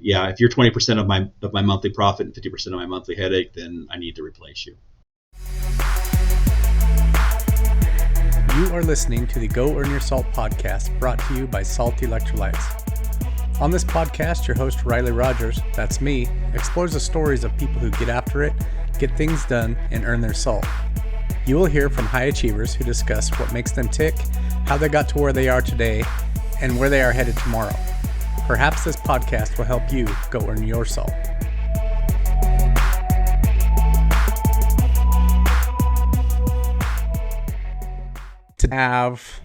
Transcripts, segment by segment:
yeah, if you're 20% of my monthly profit and 50% of my monthly headache, then I need to replace you. You are listening to the Go Earn Your Salt podcast, brought to you by Salt Electrolytes. On this podcast, your host, Riley Rogers, that's me, explores the stories of people who get after it, get things done, and earn their salt. You will hear from high achievers who discuss what makes them tick, how they got to where they are today, and where they are headed tomorrow. Perhaps this podcast will help you go earn your salt. To have,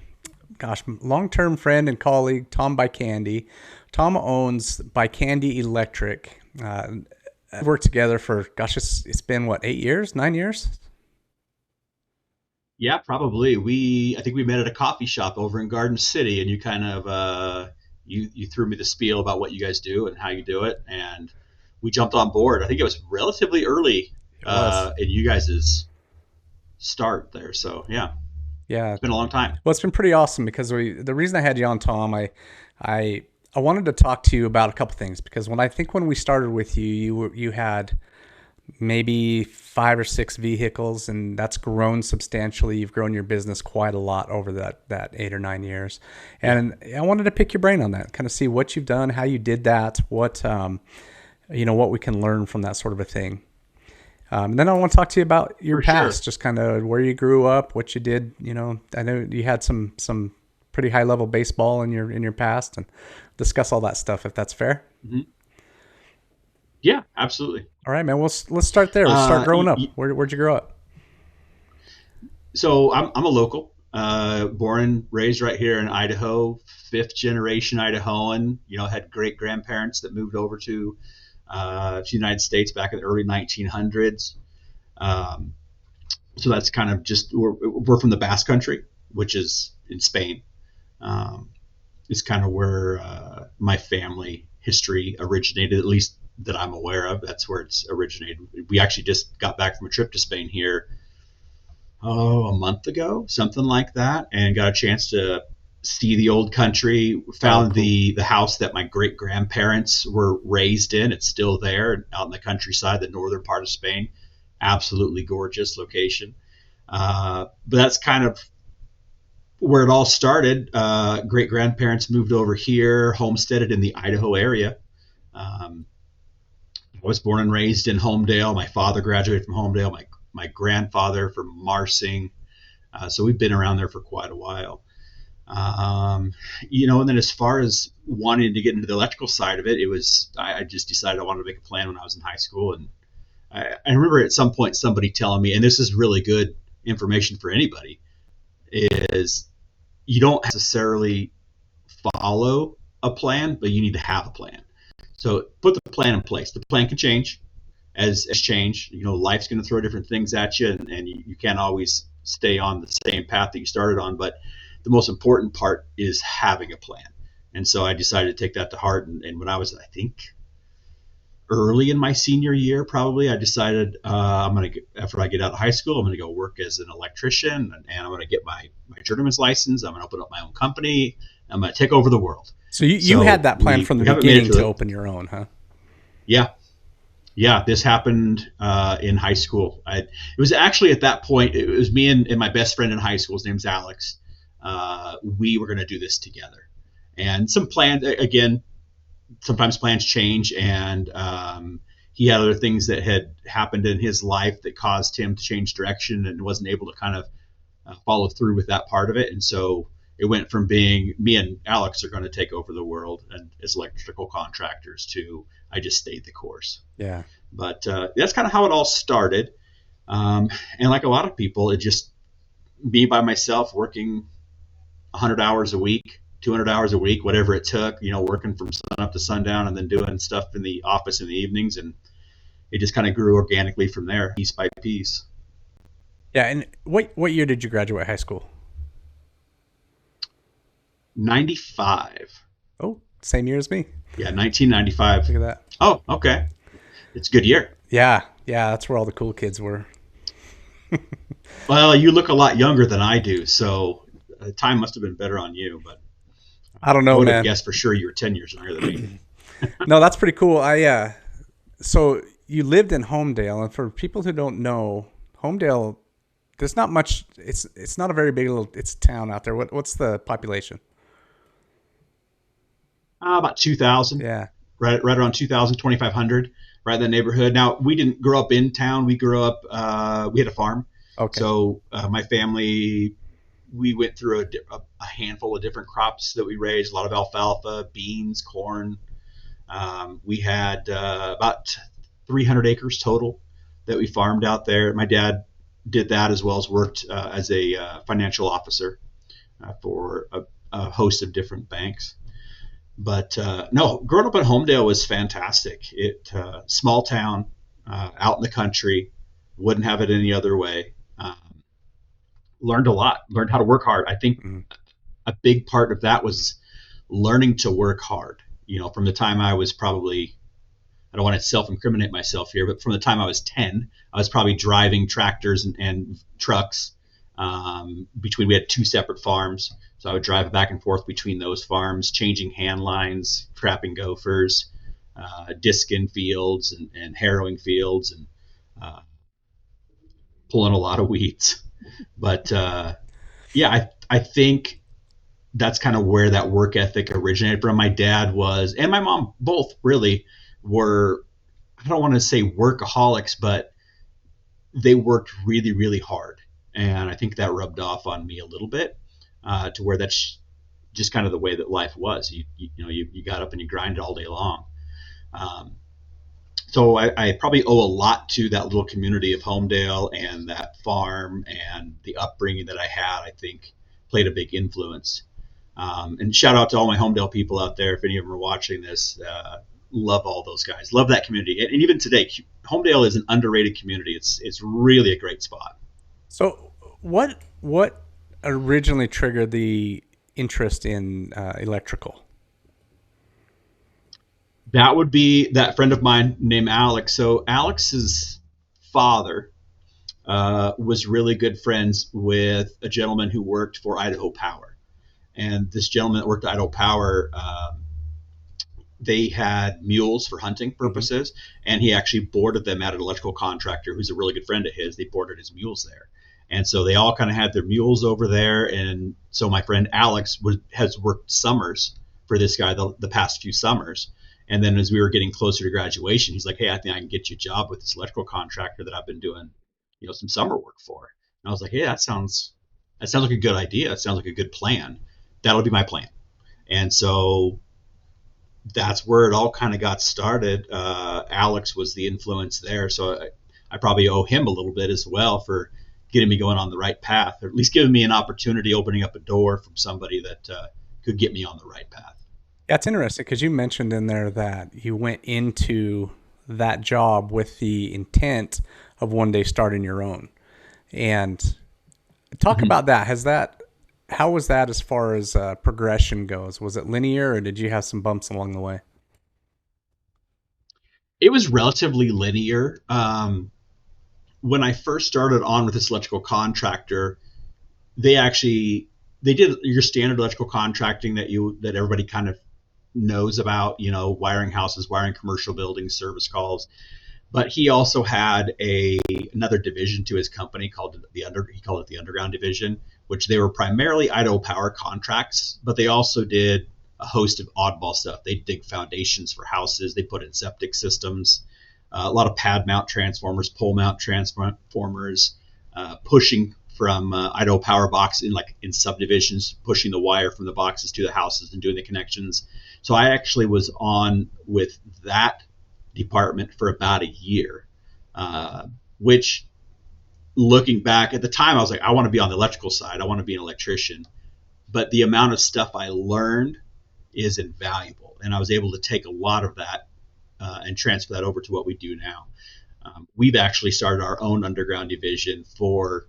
long-term friend and colleague, Tom Bicandi. Tom owns Bicandi Electric. We've worked together for, it's been what, 8 years, 9 years? Yeah, probably. I think we met at a coffee shop over in Garden City, and you kind of, you threw me the spiel about what you guys do and how you do it, and we jumped on board. I think it was relatively early in you guys' start there. So yeah. Yeah, it's been a long time. Well, it's been pretty awesome because the reason I had you on, Tom, I wanted to talk to you about a couple things, because when we started with you, you had maybe 5 or 6 vehicles, and that's grown substantially. You've grown your business quite a lot over that 8 or 9 years, and I wanted to pick your brain on that, kind of see what you've done, how you did that, what we can learn from that sort of a thing. And then I want to talk to you about your past, just kind of where you grew up, what you did. I know you had some pretty high level baseball in your past, and discuss all that stuff if that's fair. Mm-hmm. Yeah, absolutely. All right, man. Let's start there. Let's start growing up. Where'd you grow up? So I'm a local, born and raised right here in Idaho, 5th generation Idahoan. Had great grandparents that moved over to the United States back in the early 1900s. So that's kind of just, we're from the Basque Country, which is in Spain. It's kind of where my family history originated, at least that I'm aware of. That's where it's originated. We actually just got back from a trip to Spain here, a month ago, something like that, and got a chance to see the old country. Found the house that my great grandparents were raised in. It's still there out in the countryside, the northern part of Spain. Absolutely gorgeous location. But that's kind of where it all started. Great grandparents moved over here, homesteaded in the Idaho area. I was born and raised in Homedale. My father graduated from Homedale. My grandfather from Marsing. So we've been around there for quite a while. And then as far as wanting to get into the electrical side of it, I just decided I wanted to make a plan when I was in high school. And I remember at some point somebody telling me, and this is really good information for anybody, is you don't necessarily follow a plan, but you need to have a plan. So put the plan in place. The plan can change as change. Life's going to throw different things at you, and you can't always stay on the same path that you started on, but the most important part is having a plan. And so I decided to take that to heart. And when I was, I think, early in my senior year, probably, I decided after I get out of high school, I'm going to go work as an electrician, and I'm going to get my journeyman's license. I'm going to open up my own company. I'm going to take over the world. So you had that plan from the beginning to open your own, huh? Yeah. Yeah, this happened in high school. It was actually at that point, it was me and my best friend in high school. His name's Alex. We were going to do this together. And some plans, again, sometimes plans change, and he had other things that had happened in his life that caused him to change direction and wasn't able to kind of follow through with that part of it. And so it went from being me and Alex are going to take over the world and as electrical contractors to I just stayed the course. Yeah. But that's kind of how it all started. And like a lot of people, it just me by myself working 100 hours a week, 200 hours a week, whatever it took, working from sun up to sundown and then doing stuff in the office in the evenings. And it just kind of grew organically from there, piece by piece. Yeah. And what year did you graduate high school? 95. Oh, same year as me. Yeah, 1995. Look at that. Oh, okay. It's a good year. Yeah, that's where all the cool kids were. Well, you look a lot younger than I do, so time must have been better on you. But I don't know, I would man. have guessed for sure you were 10 years younger than me. No, that's pretty cool. So you lived in Homedale, and for people who don't know, Homedale, there's not much. It's not a very big little. It's a town out there. What's the population? About 2,000, Yeah. right around 2,000, 2,500, right in the neighborhood. Now, we didn't grow up in town. We grew up, we had a farm. Okay. So my family, we went through a handful of different crops that we raised, a lot of alfalfa, beans, corn. We had about 300 acres total that we farmed out there. My dad did that as well as worked as a financial officer for a host of different banks. But no, growing up in Homedale was fantastic. It small town, out in the country, wouldn't have it any other way. Learned a lot, learned how to work hard. I think Mhm. a big part of that was learning to work hard. From the time I was probably, I don't want to self-incriminate myself here, but from the time I was 10, I was probably driving tractors and trucks. We had two separate farms, so I would drive back and forth between those farms, changing hand lines, trapping gophers, disking fields and harrowing fields, and uh, pulling a lot of weeds. But yeah, I think that's kind of where that work ethic originated from. My dad was, and my mom both really were, I don't want to say workaholics, but they worked really, really hard. And I think that rubbed off on me a little bit, to where that's just kind of the way that life was. You got up and you grinded all day long. Um, so I probably owe a lot to that little community of Homedale and that farm and the upbringing that I had. I think played a big influence. And shout out to all my Homedale people out there. If any of them are watching this, love all those guys. Love that community. And even today, Homedale is an underrated community. It's really a great spot. So what originally triggered the interest in electrical? That would be that friend of mine named Alex. So Alex's father was really good friends with a gentleman who worked for Idaho Power. And this gentleman that worked at Idaho Power, they had mules for hunting Hmm. purposes, and he actually boarded them at an electrical contractor who's a really good friend of his. They boarded his mules there, and so they all kind of had their mules over there. And so my friend Alex has worked summers for this guy the past few summers. And then as we were getting closer to graduation, he's like, "Hey, I think I can get you a job with this electrical contractor that I've been doing, some summer work for." And I was like, "Hey, that sounds like a good idea. It sounds like a good plan. That'll be my plan." And so that's where it all kind of got started. Alex was the influence there, so I probably owe him a little bit as well for getting me going on the right path, or at least giving me an opportunity, opening up a door from somebody that could get me on the right path. Yeah, it's interesting because you mentioned in there that you went into that job with the intent of one day starting your own. And talk Mm-hmm. about that. How was that as far as progression goes? Was it linear or did you have some bumps along the way? It was relatively linear. When I first started on with this electrical contractor, they actually they did your standard electrical contracting that everybody kind of knows about, wiring houses, wiring commercial buildings, service calls. But he also had another division to his company called he called it the underground division, which they were primarily Idaho Power contracts, but they also did a host of oddball stuff. They dig foundations for houses, they put in septic systems, a lot of pad mount transformers, pole mount transformers, pushing from Idaho Power box in subdivisions, pushing the wire from the boxes to the houses and doing the connections. So I actually was on with that department for about a year, which looking back at the time, I was like, I want to be on the electrical side. I want to be an electrician. But the amount of stuff I learned is invaluable. And I was able to take a lot of that and transfer that over to what we do now. We've actually started our own underground division for,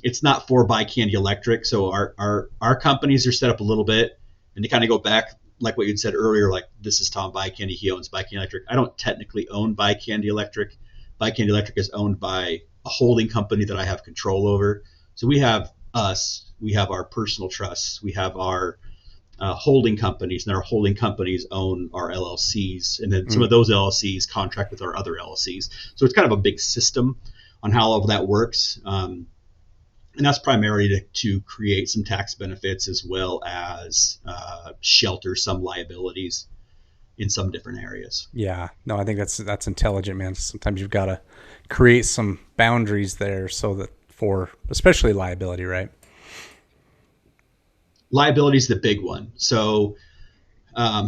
it's not for Bicandi Electric. So our companies are set up a little bit, and to kind of go back, like what you'd said earlier, like this is Tom Bicandi, he owns Bicandi Electric. I don't technically own Bicandi Electric. Bicandi Electric is owned by a holding company that I have control over. So we have us, we have our personal trusts, we have our holding companies, and our holding companies own our LLCs, and then some Mm. of those LLCs contract with our other LLCs. So it's kind of a big system on how all of that works. And that's primarily to create some tax benefits as well as shelter some liabilities in some different areas. Yeah, no, I think that's intelligent, man. Sometimes you've got to create some boundaries there so that for especially liability, right? Liability is the big one. So, um,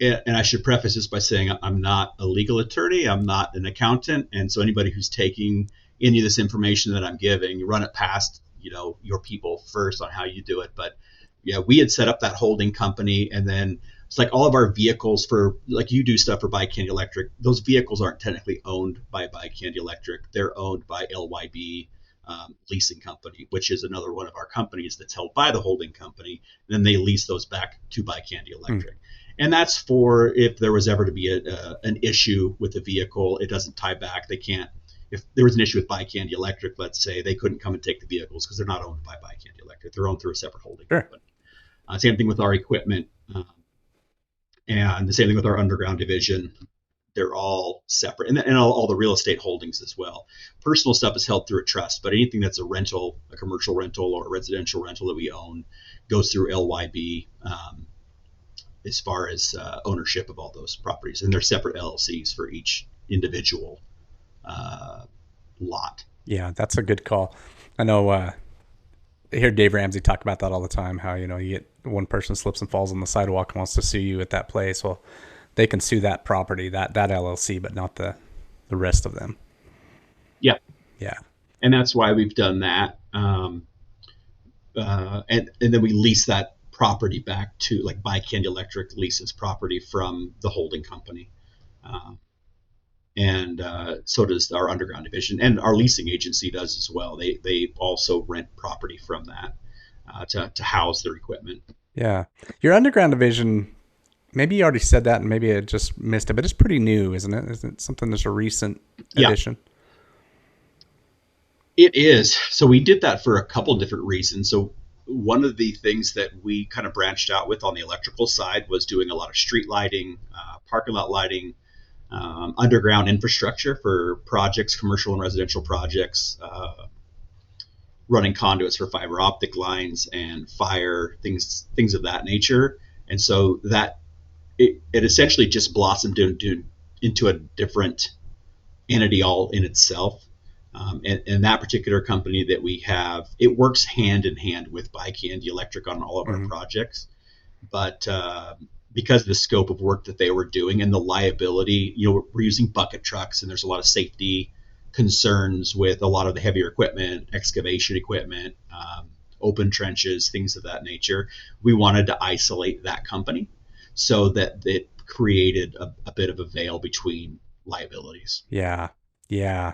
and I should preface this by saying I'm not a legal attorney. I'm not an accountant. And so anybody who's taking any of this information that I'm giving, you run it past, your people first on how you do it. But yeah, we had set up that holding company, and then it's like all of our vehicles for, like, you do stuff for Bicandi Electric. Those vehicles aren't technically owned by Bicandi Electric. They're owned by LYB leasing company, which is another one of our companies that's held by the holding company. And then they lease those back to Bicandi Mm. Electric. And that's for if there was ever to be an issue with the vehicle, it doesn't tie back. They can't, if there was an issue with Bicandi Electric, let's say, they couldn't come and take the vehicles because they're not owned by Bicandi Electric. They're owned through a separate holding Sure. company. Same thing with our equipment, and the same thing with our underground division. They're all separate, and all the real estate holdings as well. Personal stuff is held through a trust, but anything that's a rental, a commercial rental or a residential rental that we own, goes through LYB, as far as ownership of all those properties, and they're separate LLCs for each individual lot. Yeah, that's a good call. I know. I hear Dave Ramsey talk about that all the time. How you get one person slips and falls on the sidewalk and wants to sue you at that place. Well, they can sue that property, that LLC, but not the rest of them. Yeah, Yeah. and that's why we've done that. And then we lease that property back to, like, Bicandi Electric leases property from the holding company. Um, and so does our underground division, and our leasing agency does as well. They also rent property from that to house their equipment. Yeah. Your underground division, maybe you already said that and maybe I just missed it, but it's pretty new, isn't it? Isn't it something that's a recent Yeah, addition? it is. So we did that for a couple different reasons. So one of the things that we kind of branched out with on the electrical side was doing a lot of street lighting, parking lot lighting, underground infrastructure for projects, commercial and residential projects, running conduits for fiber optic lines and fire, things of that nature. And so that it essentially just blossomed into a different entity all in itself. And that particular company that we have, it works hand in hand with Bicandi Electric on all of our Mm-hmm. projects. But because of the scope of work that they were doing and the liability, we're using bucket trucks, and there's a lot of safety concerns with a lot of the heavier equipment, excavation equipment, open trenches, things of that nature. We wanted to isolate that company so that it created a bit of a veil between liabilities. Yeah. Yeah.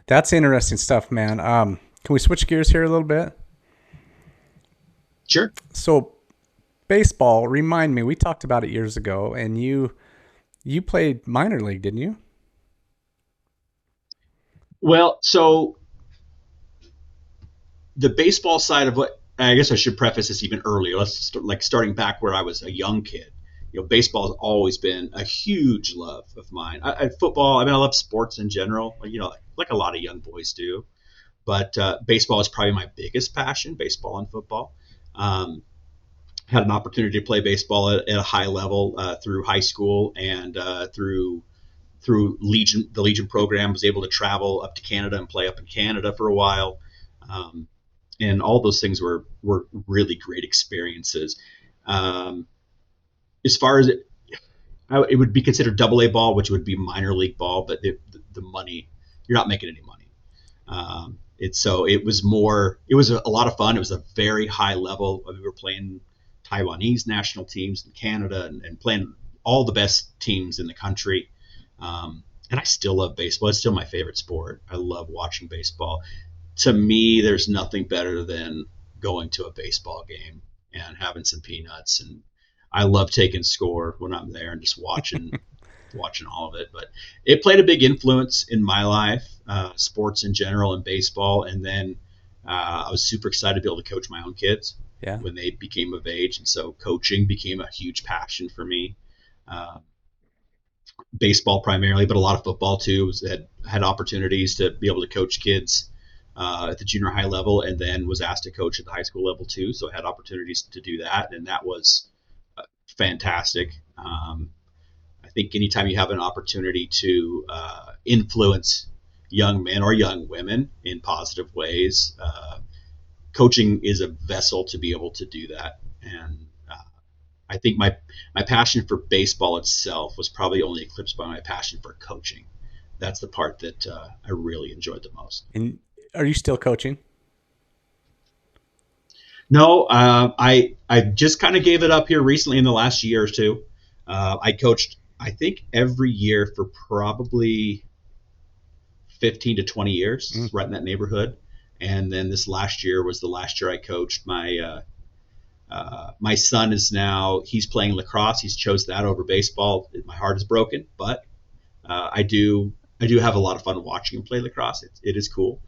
That's interesting stuff, man. Can we switch gears here a little bit? Sure. So baseball, remind me, we talked about it years ago, and you played minor league, didn't you? Well, so the baseball side of what, I guess I should preface this even earlier. Let's start, like, starting back where I was a young kid. Baseball has always been a huge love of mine. Football, I mean, I love sports in general, like a lot of young boys do. But baseball is probably my biggest passion, baseball and football. Had an opportunity to play baseball at a high level through high school, and through the Legion program, was able to travel up to Canada and play up in Canada for a while. Um, and all those things were really great experiences. Um, as far as it would be considered double A ball, which would be minor league ball, but the money, you're not making any money. It was more, it was a lot of fun. It was a very high level. We were playing Taiwanese national teams in Canada, and playing all the best teams in the country. And I still love baseball. It's still my favorite sport. I love watching baseball. To me, there's nothing better than going to a baseball game and having some peanuts. And I love taking score when I'm there and just watching all of it. But it played a big influence in my life, sports in general and baseball. And then I was super excited to be able to coach my own kids. Yeah. when they became of age. And so coaching became a huge passion for me. Uh, Baseball primarily, but a lot of football too. Had opportunities to be able to coach kids at the junior high level, and then was asked to coach at the high school level too. So I had opportunities to do that, and that was fantastic. I think anytime you have an opportunity to influence young men or young women in positive ways, coaching is a vessel to be able to do that. And I think my passion for baseball itself was probably only eclipsed by my passion for coaching. That's the part that I really enjoyed the most. And are you still coaching? No, I just kind of gave it up here recently in the last year or two. I coached, I think, every year for probably 15 to 20 years, Mm. right in that neighborhood. And then this last year was the last year I coached. My son is now, he's playing lacrosse. He's chose that over baseball. My heart is broken, but I do have a lot of fun watching him play lacrosse. It is cool,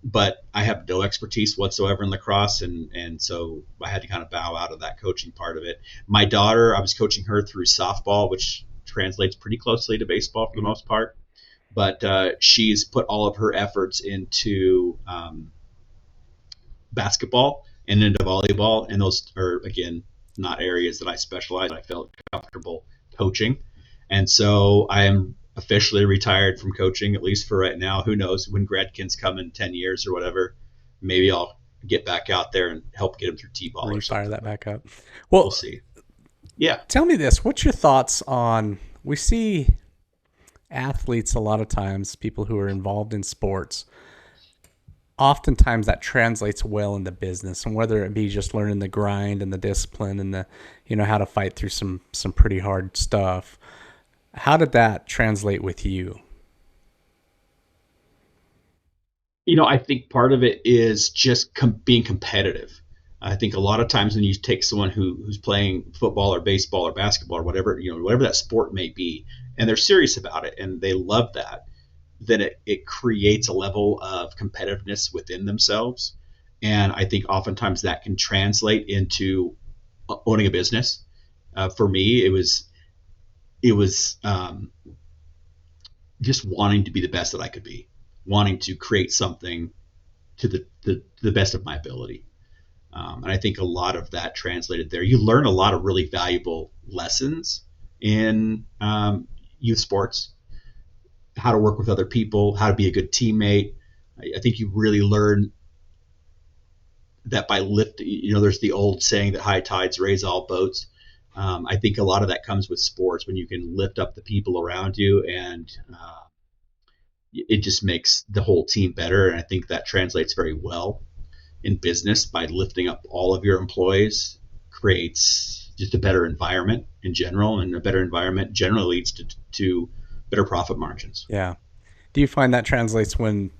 but I have no expertise whatsoever in lacrosse, and so I had to kind of bow out of that coaching part of it. My daughter, I was coaching her through softball, which translates pretty closely to baseball for the Mm. most part, but she's put all of her efforts into basketball and into volleyball, and those are again not areas that I specialize. I felt comfortable coaching, and so I am officially retired from coaching, at least for right now. Who knows when Gradkins come in 10 years or whatever? Maybe I'll get back out there and help get them through T-ball or Refire something. that But back up. we'll Well, see. Yeah. tell me this. What's your thoughts on, we see athletes a lot of times, people who are involved in sports, oftentimes that translates well into business, and whether it be just learning the grind and the discipline and the, how to fight through some pretty hard stuff. How did that translate with you? I think part of it is just being competitive. I think a lot of times when you take someone who's playing football or baseball or basketball or whatever, whatever that sport may be, and they're serious about it and they love that, then it creates a level of competitiveness within themselves. And I think oftentimes that can translate into owning a business. For me, it was just wanting to be the best that I could be, wanting to create something to the best of my ability. And I think a lot of that translated there. You learn a lot of really valuable lessons in youth sports, how to work with other people, how to be a good teammate. I think you really learn that by lifting. There's the old saying that high tides raise all boats. I think a lot of that comes with sports when you can lift up the people around you, and it just makes the whole team better. And I think that translates very well in business by lifting up all of your employees, creates just a better environment in general, and a better environment generally leads to better profit margins. Yeah. Do you find that translates when,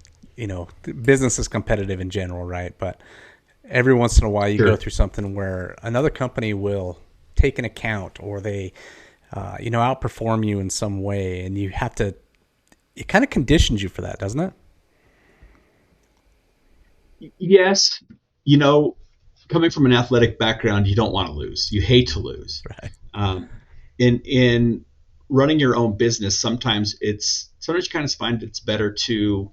business is competitive in general, right? But every once in a while you go Sure. through something where another company will take an account, or they, outperform you in some way, and you have to, it kind of conditions you for that, doesn't it? Yes, you know, coming from an athletic background, you don't want to lose. You hate to lose. Right. Um, in running your own business, sometimes you kind of find it's better to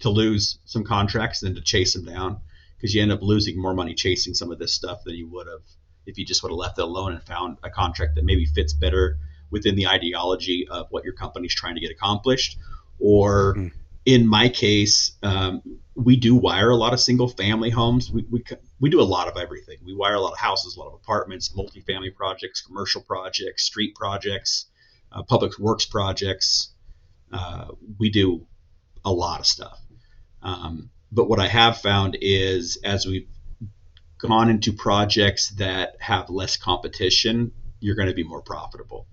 lose some contracts than to chase them down, because you end up losing more money chasing some of this stuff than you would have if you just would have left it alone and found a contract that maybe fits better within the ideology of what your company's trying to get accomplished. Or Mm. in my case, we do wire a lot of single family homes. We do a lot of everything. We wire a lot of houses, a lot of apartments, multifamily projects, commercial projects, street projects, public works projects. We do a lot of stuff. But what I have found is, as we've gone into projects that have less competition, you're going to be more profitable.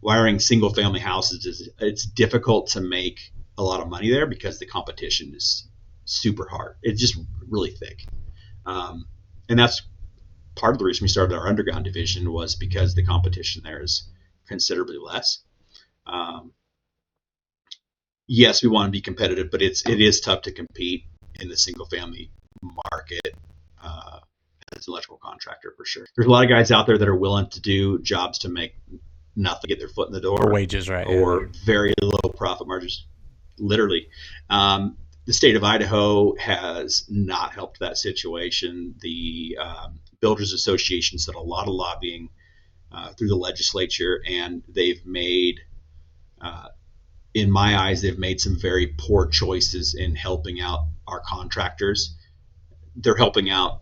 Wiring single family houses it's difficult to make a lot of money there because the competition is super hard. It's just really thick. And that's part of the reason we started our underground division, was because the competition there is considerably less. Um, yes, we want to be competitive, but it is tough to compete in the single family market, uh, as an electrical contractor for sure. There's a lot of guys out there that are willing to do jobs to make nothing, get their foot in the door, or wages, right? or very low profit margins, literally. The state of Idaho has not helped that situation. The Builders Association's done a lot of lobbying through the legislature, and they've made, in my eyes, they've made some very poor choices in helping out our contractors. They're helping out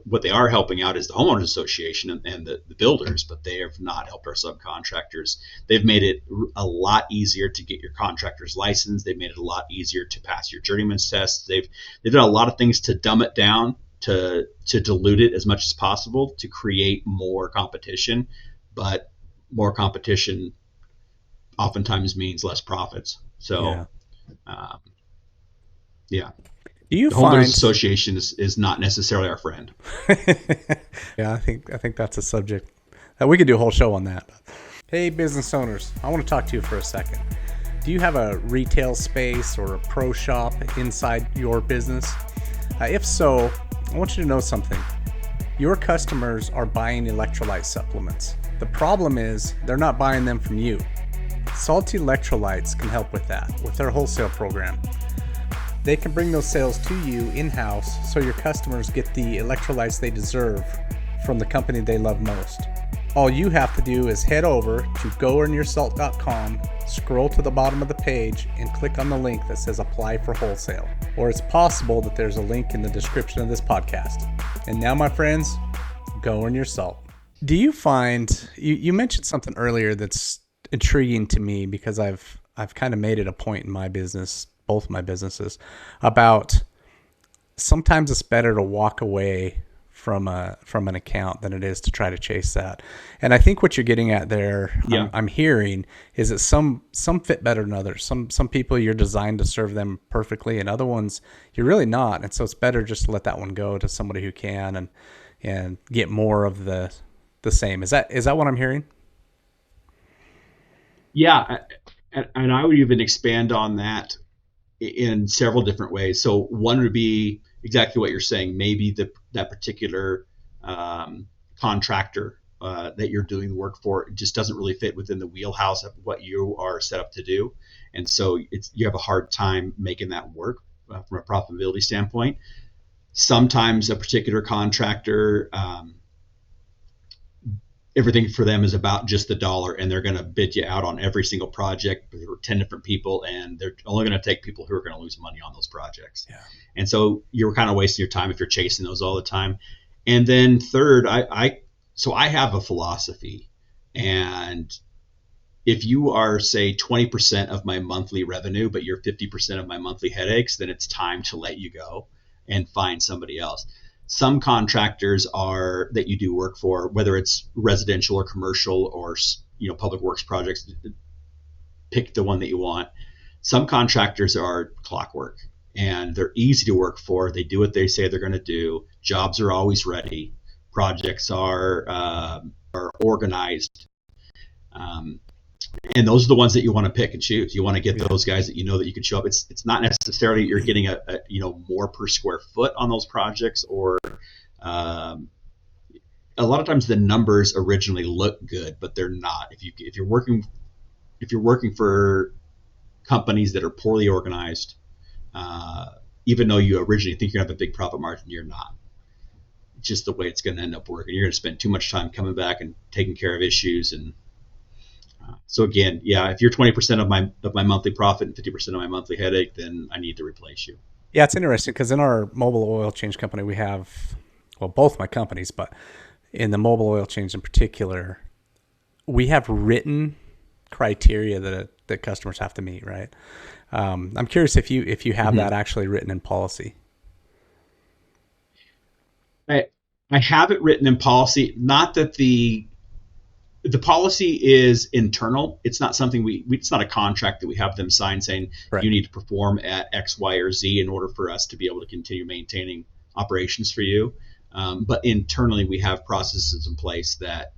what they are helping out is the homeowners association and the builders, but they have not helped our subcontractors. They've made it a lot easier to get your contractor's license. They've made it a lot easier to pass your journeyman's test. They've done a lot of things to dumb it down, to dilute it as much as possible, to create more competition. But more competition oftentimes means less profits. So, yeah. Do you the find homeowners association is not necessarily our friend? Yeah, I think that's a subject that we could do a whole show on that. Hey, business owners, I want to talk to you for a second. Do you have a retail space or a pro shop inside your business? If so, I want you to know something. Your customers are buying electrolyte supplements. The problem is they're not buying them from you. Salty Electrolytes can help with that with their wholesale program. They can bring those sales to you in-house so your customers get the electrolytes they deserve from the company they love most. All you have to do is head over to goearnyoursalt.com, scroll to the bottom of the page, and click on the link that says Apply for Wholesale. Or it's possible that there's a link in the description of this podcast. And now, my friends, go earn your salt. Do you find, you mentioned something earlier that's intriguing to me, because I've kind of made it a point in my business, both my businesses, about sometimes it's better to walk away from an account than it is to try to chase that. And I think what you're getting at there, I'm hearing, is that some fit better than others. Some people you're designed to serve them perfectly, and other ones you're really not. And so it's better just to let that one go to somebody who can and get more of the same. Is that what I'm hearing? Yeah, and I would even expand on that in several different ways. So one would be exactly what you're saying. Maybe that particular contractor that you're doing work for just doesn't really fit within the wheelhouse of what you are set up to do, and so you have a hard time making that work from a profitability standpoint. Sometimes a particular contractor, everything for them is about just the dollar, and they're going to bid you out on every single project. There are 10 different people, and they're only going to take people who are going to lose money on those projects. Yeah. And so you're kind of wasting your time if you're chasing those all the time. And then third, I have a philosophy, and if you are, say, 20% of my monthly revenue, but you're 50% of my monthly headaches, then it's time to let you go and find somebody else. Some contractors that you do work for, whether it's residential or commercial or public works projects, pick the one that you want. Some contractors are clockwork, and they're easy to work for. They do what they say they're going to do. Jobs are always ready. Projects are organized, and those are the ones that you want to pick and choose. You want to get those guys that you know that you can show up. It's not necessarily you're getting a more per square foot on those projects, or a lot of times the numbers originally look good, but they're not. If you're working for companies that are poorly organized, even though you originally think you're going to have a big profit margin, you're not. It's just the way it's going to end up working. You're going to spend too much time coming back and taking care of issues. And so again, if you're 20% of my monthly profit and 50% of my monthly headache, then I need to replace you. Yeah, it's interesting because in our mobile oil change company, we have, both my companies, but in the mobile oil change in particular, we have written criteria that customers have to meet, right? I'm curious if you have that actually written in policy. I have it written in policy. Not that the policy is internal. It's not something it's not a contract that we have them sign saying you need to perform at X, Y, or Z in order for us to be able to continue maintaining operations for you. But internally, we have processes in place that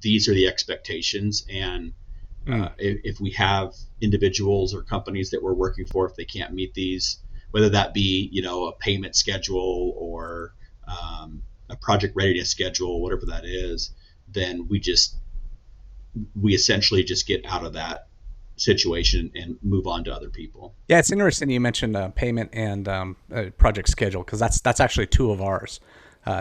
these are the expectations, and if we have individuals or companies that we're working for, if they can't meet these, whether that be a payment schedule or a project readiness schedule, whatever that is, then we essentially just get out of that situation and move on to other people. Yeah, it's interesting you mentioned payment and project schedule, because that's actually two of ours.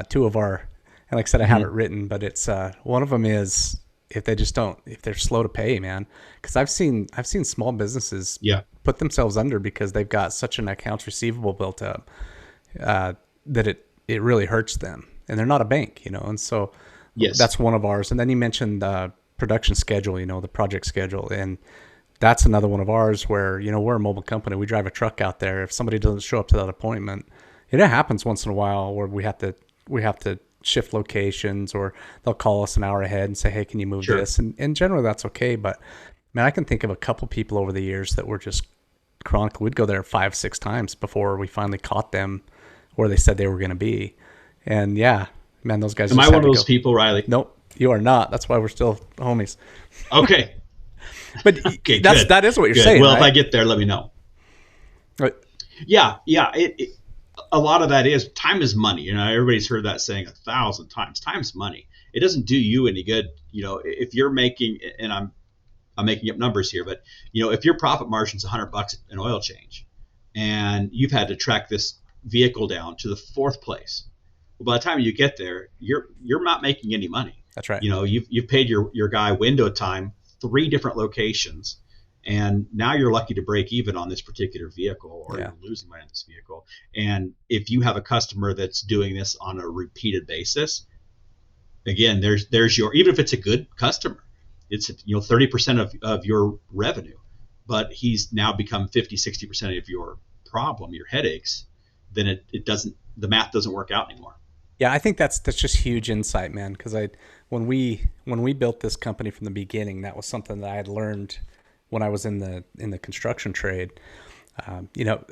Two of our, and like I said, I have it written, but it's one of them is if they're slow to pay, man. Because I've seen small businesses put themselves under because they've got such an accounts receivable built up that it really hurts them, and they're not a bank, and so that's one of ours. And then you mentioned production schedule, the project schedule, and that's another one of ours where, we're a mobile company. We drive a truck out there. If somebody doesn't show up to that appointment, it happens once in a while where we have to shift locations, or they'll call us an hour ahead and say, hey, can you move this? And generally that's okay. But man, I can think of a couple people over the years that were just chronicle. We'd go there 5-6 times before we finally caught them where they said they were going to be. And yeah, man, those guys. Am I one of those people, Riley? Nope, you are not. That's why we're still homies. Okay. But okay, that is what you're saying. Well, right? If I get there, let me know. Right. Yeah. A lot of that is time is money. Everybody's heard that saying 1,000 times. Time's money. It doesn't do you any good. If you're making, and I'm making up numbers here, but if your profit margin's $100 an oil change, and you've had to track this vehicle down to the 4th place, well, by the time you get there, you're not making any money. That's right. You've paid your guy window time 3 different locations, and now you're lucky to break even on this particular vehicle, or you're losing money on this vehicle. And if you have a customer that's doing this on a repeated basis, again, there's your, even if it's a good customer, it's 30% of your revenue, but he's now become 50-60% of your problem, your headaches. Then the math doesn't work out anymore. Yeah, I think that's just huge insight, man. Because when we built this company from the beginning, that was something that I had learned when I was in the construction trade. You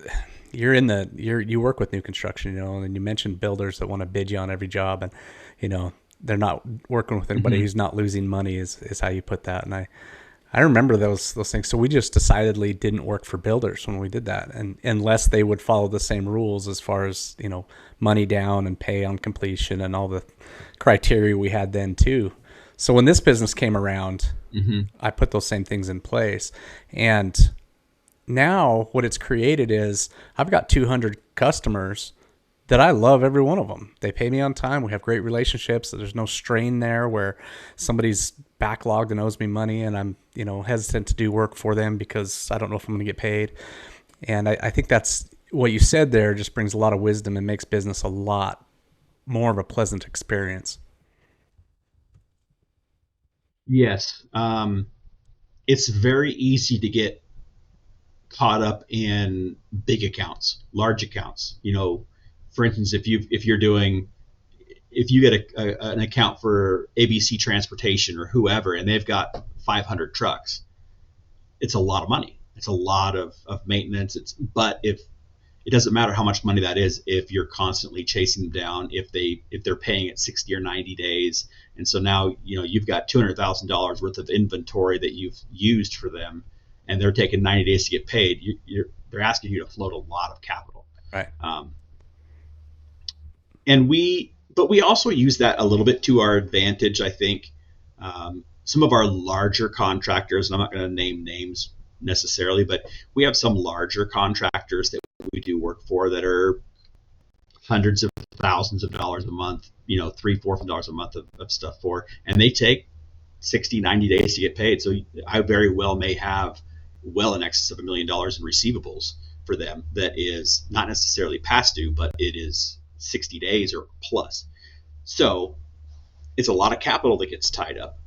work with new construction, and you mentioned builders that want to bid you on every job, and they're not working with anybody who's not losing money is how you put that. And I remember those things. So we just decidedly didn't work for builders when we did that, and unless they would follow the same rules as far as money down and pay on completion and all the criteria we had then too. So when this business came around, I put those same things in place. And now what it's created is I've got 200 customers that I love every one of them. They pay me on time. We have great relationships. There's no strain there where somebody's backlogged and owes me money and I'm, hesitant to do work for them because I don't know if I'm going to get paid. And I think that's what you said there, just brings a lot of wisdom and makes business a lot more of a pleasant experience. Yes. It's very easy to get caught up in big accounts, large accounts. For instance, if you get an account for ABC Transportation or whoever, and they've got 500 trucks, it's a lot of money. It's a lot of maintenance. But if it doesn't matter how much money that is, if you're constantly chasing them down, if they're paying it 60 or 90 days, and so now you've got $200,000 worth of inventory that you've used for them, and they're taking 90 days to get paid. They're asking you to float a lot of capital. Right. But we also use that a little bit to our advantage, I think. Some of our larger contractors, and I'm not going to name names necessarily, but we have some larger contractors that we do work for that are hundreds of thousands of dollars a month, $3,000-$4,000 a month of stuff for, and they take 60, 90 days to get paid. So I very well may have well in excess of $1 million in receivables for them that is not necessarily past due, but it is 60 days or plus. So it's a lot of capital that gets tied up.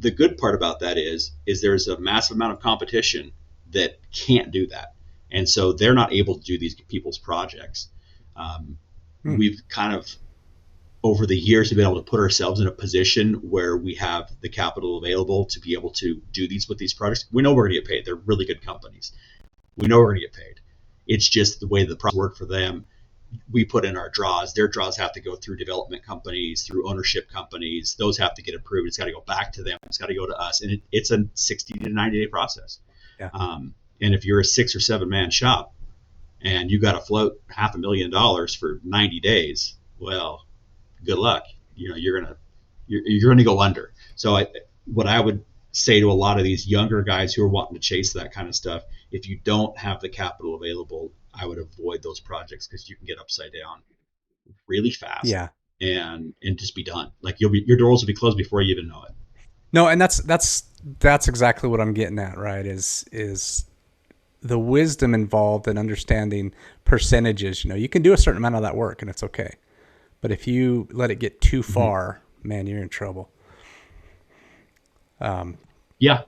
The good part about that is there's a massive amount of competition that can't do that. And so they're not able to do these people's projects. We've kind of, over the years, been able to put ourselves in a position where we have the capital available to be able to do these with these projects. We know we're going to get paid. They're really good companies. We know we're going to get paid. It's just the way the projects work for them. We put in our draws. Their draws have to go through development companies, through ownership companies. Those have to get approved. It's got to go back to them. It's got to go to us. And it's a 60 to 90 day process. Yeah. And if you're a 6 or 7 man shop, and you got to float $500,000 for 90 days, well, good luck. You're gonna go under. So what I would say to a lot of these younger guys who are wanting to chase that kind of stuff, if you don't have the capital available, I would avoid those projects because you can get upside down really fast Yeah. and just be done. Like your doors will be closed before you even know it. No, and that's exactly what I'm getting at, right? Is the wisdom involved in understanding percentages. You know, you can do a certain amount of that work and it's okay. But if you let it get too Mm-hmm. far, man, you're in trouble. Yeah.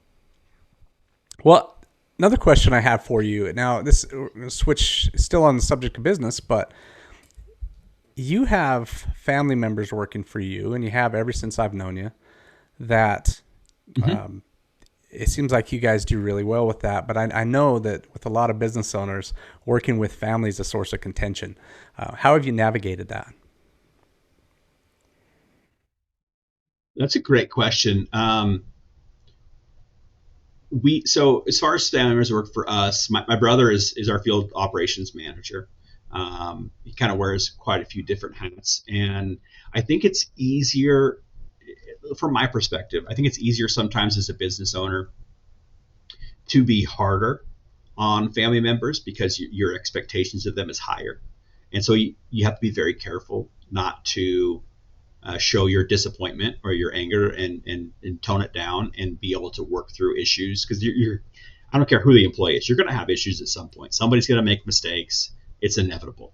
Well, another question I have for you now, this switch still on the subject of business, but you have family members working for you, and you have ever since I've known you, that Mm-hmm. it seems like you guys do really well with that. But I know that with a lot of business owners, working with family is a source of contention. How have you navigated that? That's a great question. So as far as family members work for us, my brother is our field operations manager. He kind of wears quite a few different hats, and I think it's easier from my perspective. I think it's easier sometimes as a business owner to be harder on family members because your expectations of them is higher, and so you have to be very careful not to show your disappointment or your anger and tone it down and be able to work through issues because you're I don't care who the employee is, you're going to have issues at some point. Somebody's going to make mistakes. It's inevitable.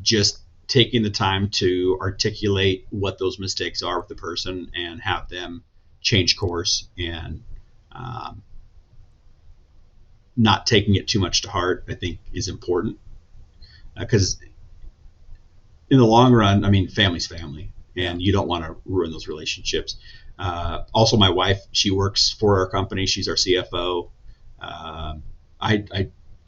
Just taking the time to articulate what those mistakes are with the person and have them change course and um, not taking it too much to heart, I think is important because in the long run, I mean, family's family, Yeah. and you don't want to ruin those relationships. Also, my wife, she works for our company. She's our CFO. I,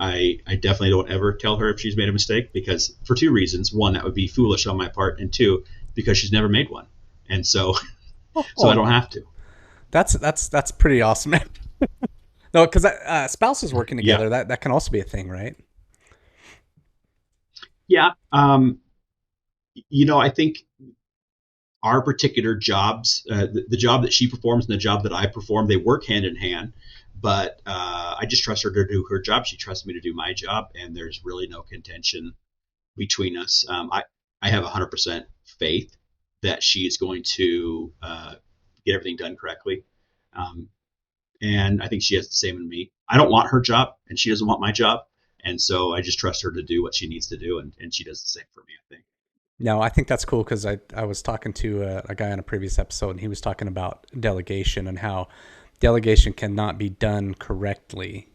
I, I definitely don't ever tell her if she's made a mistake because for two reasons. One, that would be foolish on my part, and two, because she's never made one, and so so Oh I don't no, have to. that's pretty awesome. No, because spouses working Yeah, together, that can also be a thing, right? yeah. I think our particular jobs, the job that she performs and the job that I perform, they work hand in hand. But I just trust her to do her job. She trusts me to do my job, and there's really no contention between us. I have 100% faith that she is going to get everything done correctly, um, and I think she has the same in me. I don't want her job, and she doesn't want my job, and so I just trust her to do what she needs to do, and she does the same for me. I think. No, I think that's cool because I was talking to a guy on a previous episode and he was talking about delegation and how delegation cannot be done correctly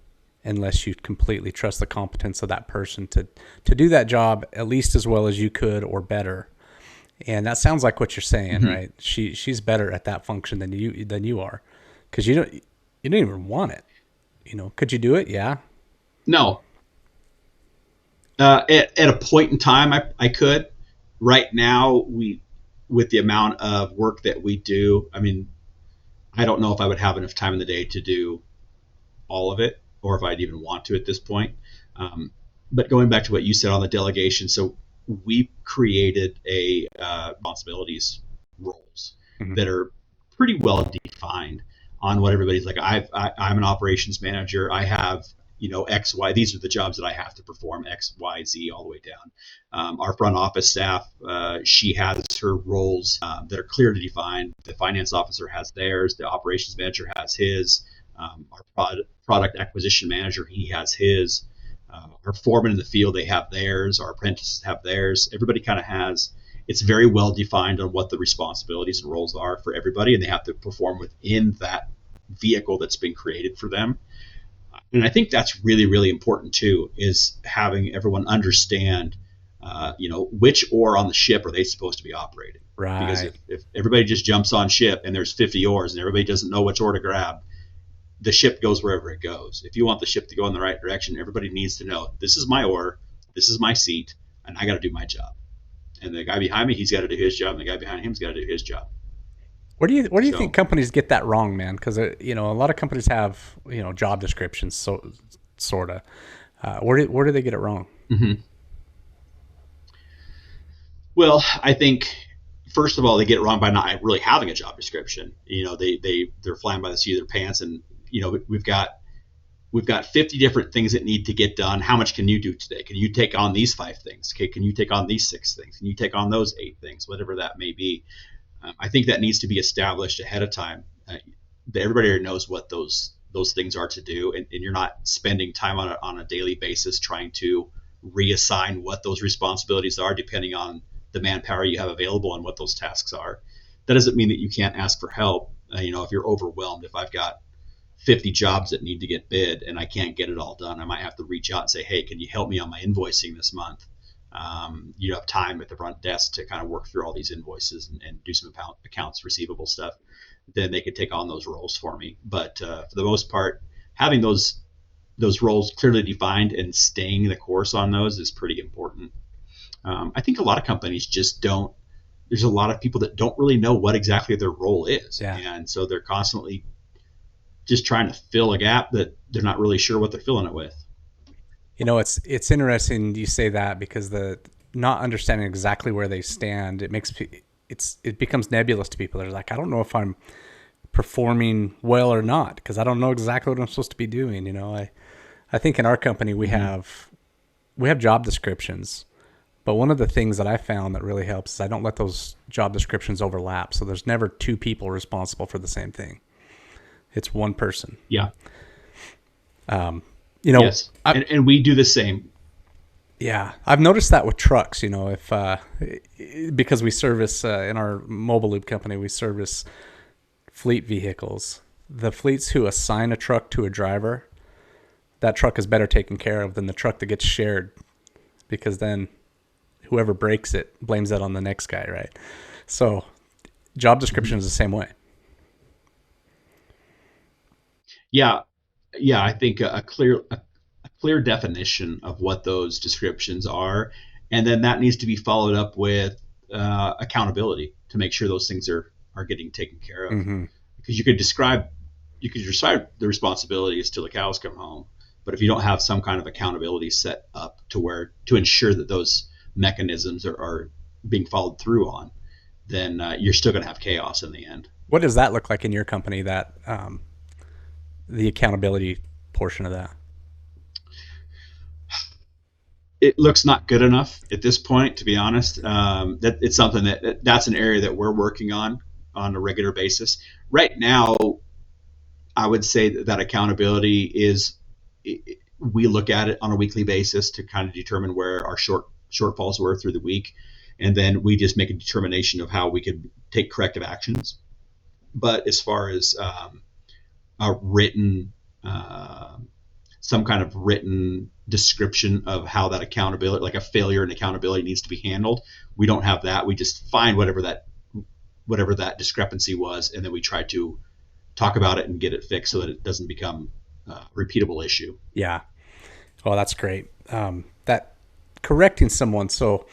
unless you completely trust the competence of that person to do that job at least as well as you could or better. And that sounds like what you're saying, Mm-hmm. right? She's better at that function than you are because you don't even want it. You know, could you do it? Yeah. No, at a point in time, I could. Right now, with the amount of work that we do, I mean, I don't know if I would have enough time in the day to do all of it, or if I'd even want to at this point. But going back to what you said on the delegation, so we created a responsibilities roles Hmm. that are pretty well defined on what everybody's like. I'm an operations manager. I have X, Y. These are the jobs that I have to perform X, Y, Z all the way down. Our front office staff, she has her roles that are clearly defined. The finance officer has theirs. The operations manager has his. Our product acquisition manager, he has his. Our foremen in the field, they have theirs. Our apprentices have theirs. Everybody kind of has. It's very well defined on what the responsibilities and roles are for everybody, and they have to perform within that vehicle that's been created for them. And I think that's really, really important too, is having everyone understand, which oar on the ship are they supposed to be operating? Because Right. if everybody just jumps on ship and there's 50 oars and everybody doesn't know which oar to grab, the ship goes wherever it goes. If you want the ship to go in the right direction, everybody needs to know this is my oar, this is my seat, and I got to do my job. And the guy behind me, he's got to do his job, and the guy behind him's got to do his job. Where do you think So, companies get that wrong, man? Because a lot of companies have job descriptions, so sorta. Where do they get it wrong? Mm-hmm. Well, I think first of all, they get it wrong by not really having a job description. They're flying by the seat of their pants, and we've got 50 different things that need to get done. How much can you do today? Can you take on these 5 things? Okay, can you take on these 6 things? Can you take on those 8 things? Whatever that may be. I think that needs to be established ahead of time. That everybody already knows what those things are to do, and you're not spending time on a daily basis trying to reassign what those responsibilities are depending on the manpower you have available and what those tasks are. That doesn't mean that you can't ask for help. If you're overwhelmed, if I've got 50 jobs that need to get bid and I can't get it all done, I might have to reach out and say, hey, can you help me on my invoicing this month? You have time at the front desk to kind of work through all these invoices and do some accounts receivable stuff. Then they could take on those roles for me. But for the most part, having those roles clearly defined and staying the course on those is pretty important. I think a lot of companies just don't. There's a lot of people that don't really know what exactly their role is, Yeah. and so they're constantly just trying to fill a gap that they're not really sure what they're filling it with. It's interesting you say that, because the not understanding exactly where they stand, it becomes nebulous to people. They're like, I don't know if I'm performing well or not, because I don't know exactly what I'm supposed to be doing. I think in our company we have job descriptions, but one of the things that I found that really helps is I don't let those job descriptions overlap. So there's never 2 people responsible for the same thing. It's one person. Yeah. Yes. And we do the same. Yeah. I've noticed that with trucks, because we service, in our mobile loop company, we service fleet vehicles. The fleets who assign a truck to a driver, that truck is better taken care of than the truck that gets shared, because then whoever breaks it blames that on the next guy, right? So job description is the same way. Yeah. I think a clear definition of what those descriptions are, and then that needs to be followed up with accountability to make sure those things are getting taken care of. Mm-hmm. Because you could describe the responsibilities till the cows come home, but if you don't have some kind of accountability set up to ensure that those mechanisms are being followed through on, then you're still going to have chaos in the end. What does that look like in your company, that the accountability portion of that? It looks not good enough at this point, to be honest. That it's something that's an area that we're working on a regular basis. Right now, I would say that accountability is, we look at it on a weekly basis to kind of determine where our shortfalls were through the week, and then we just make a determination of how we could take corrective actions. But as far as a written, some kind of written description of how that accountability, like a failure and accountability, needs to be handled, we don't have that. We just find whatever that discrepancy was, and then we try to talk about it and get it fixed so that it doesn't become a repeatable issue. Yeah. Well, that's great. That correcting someone. So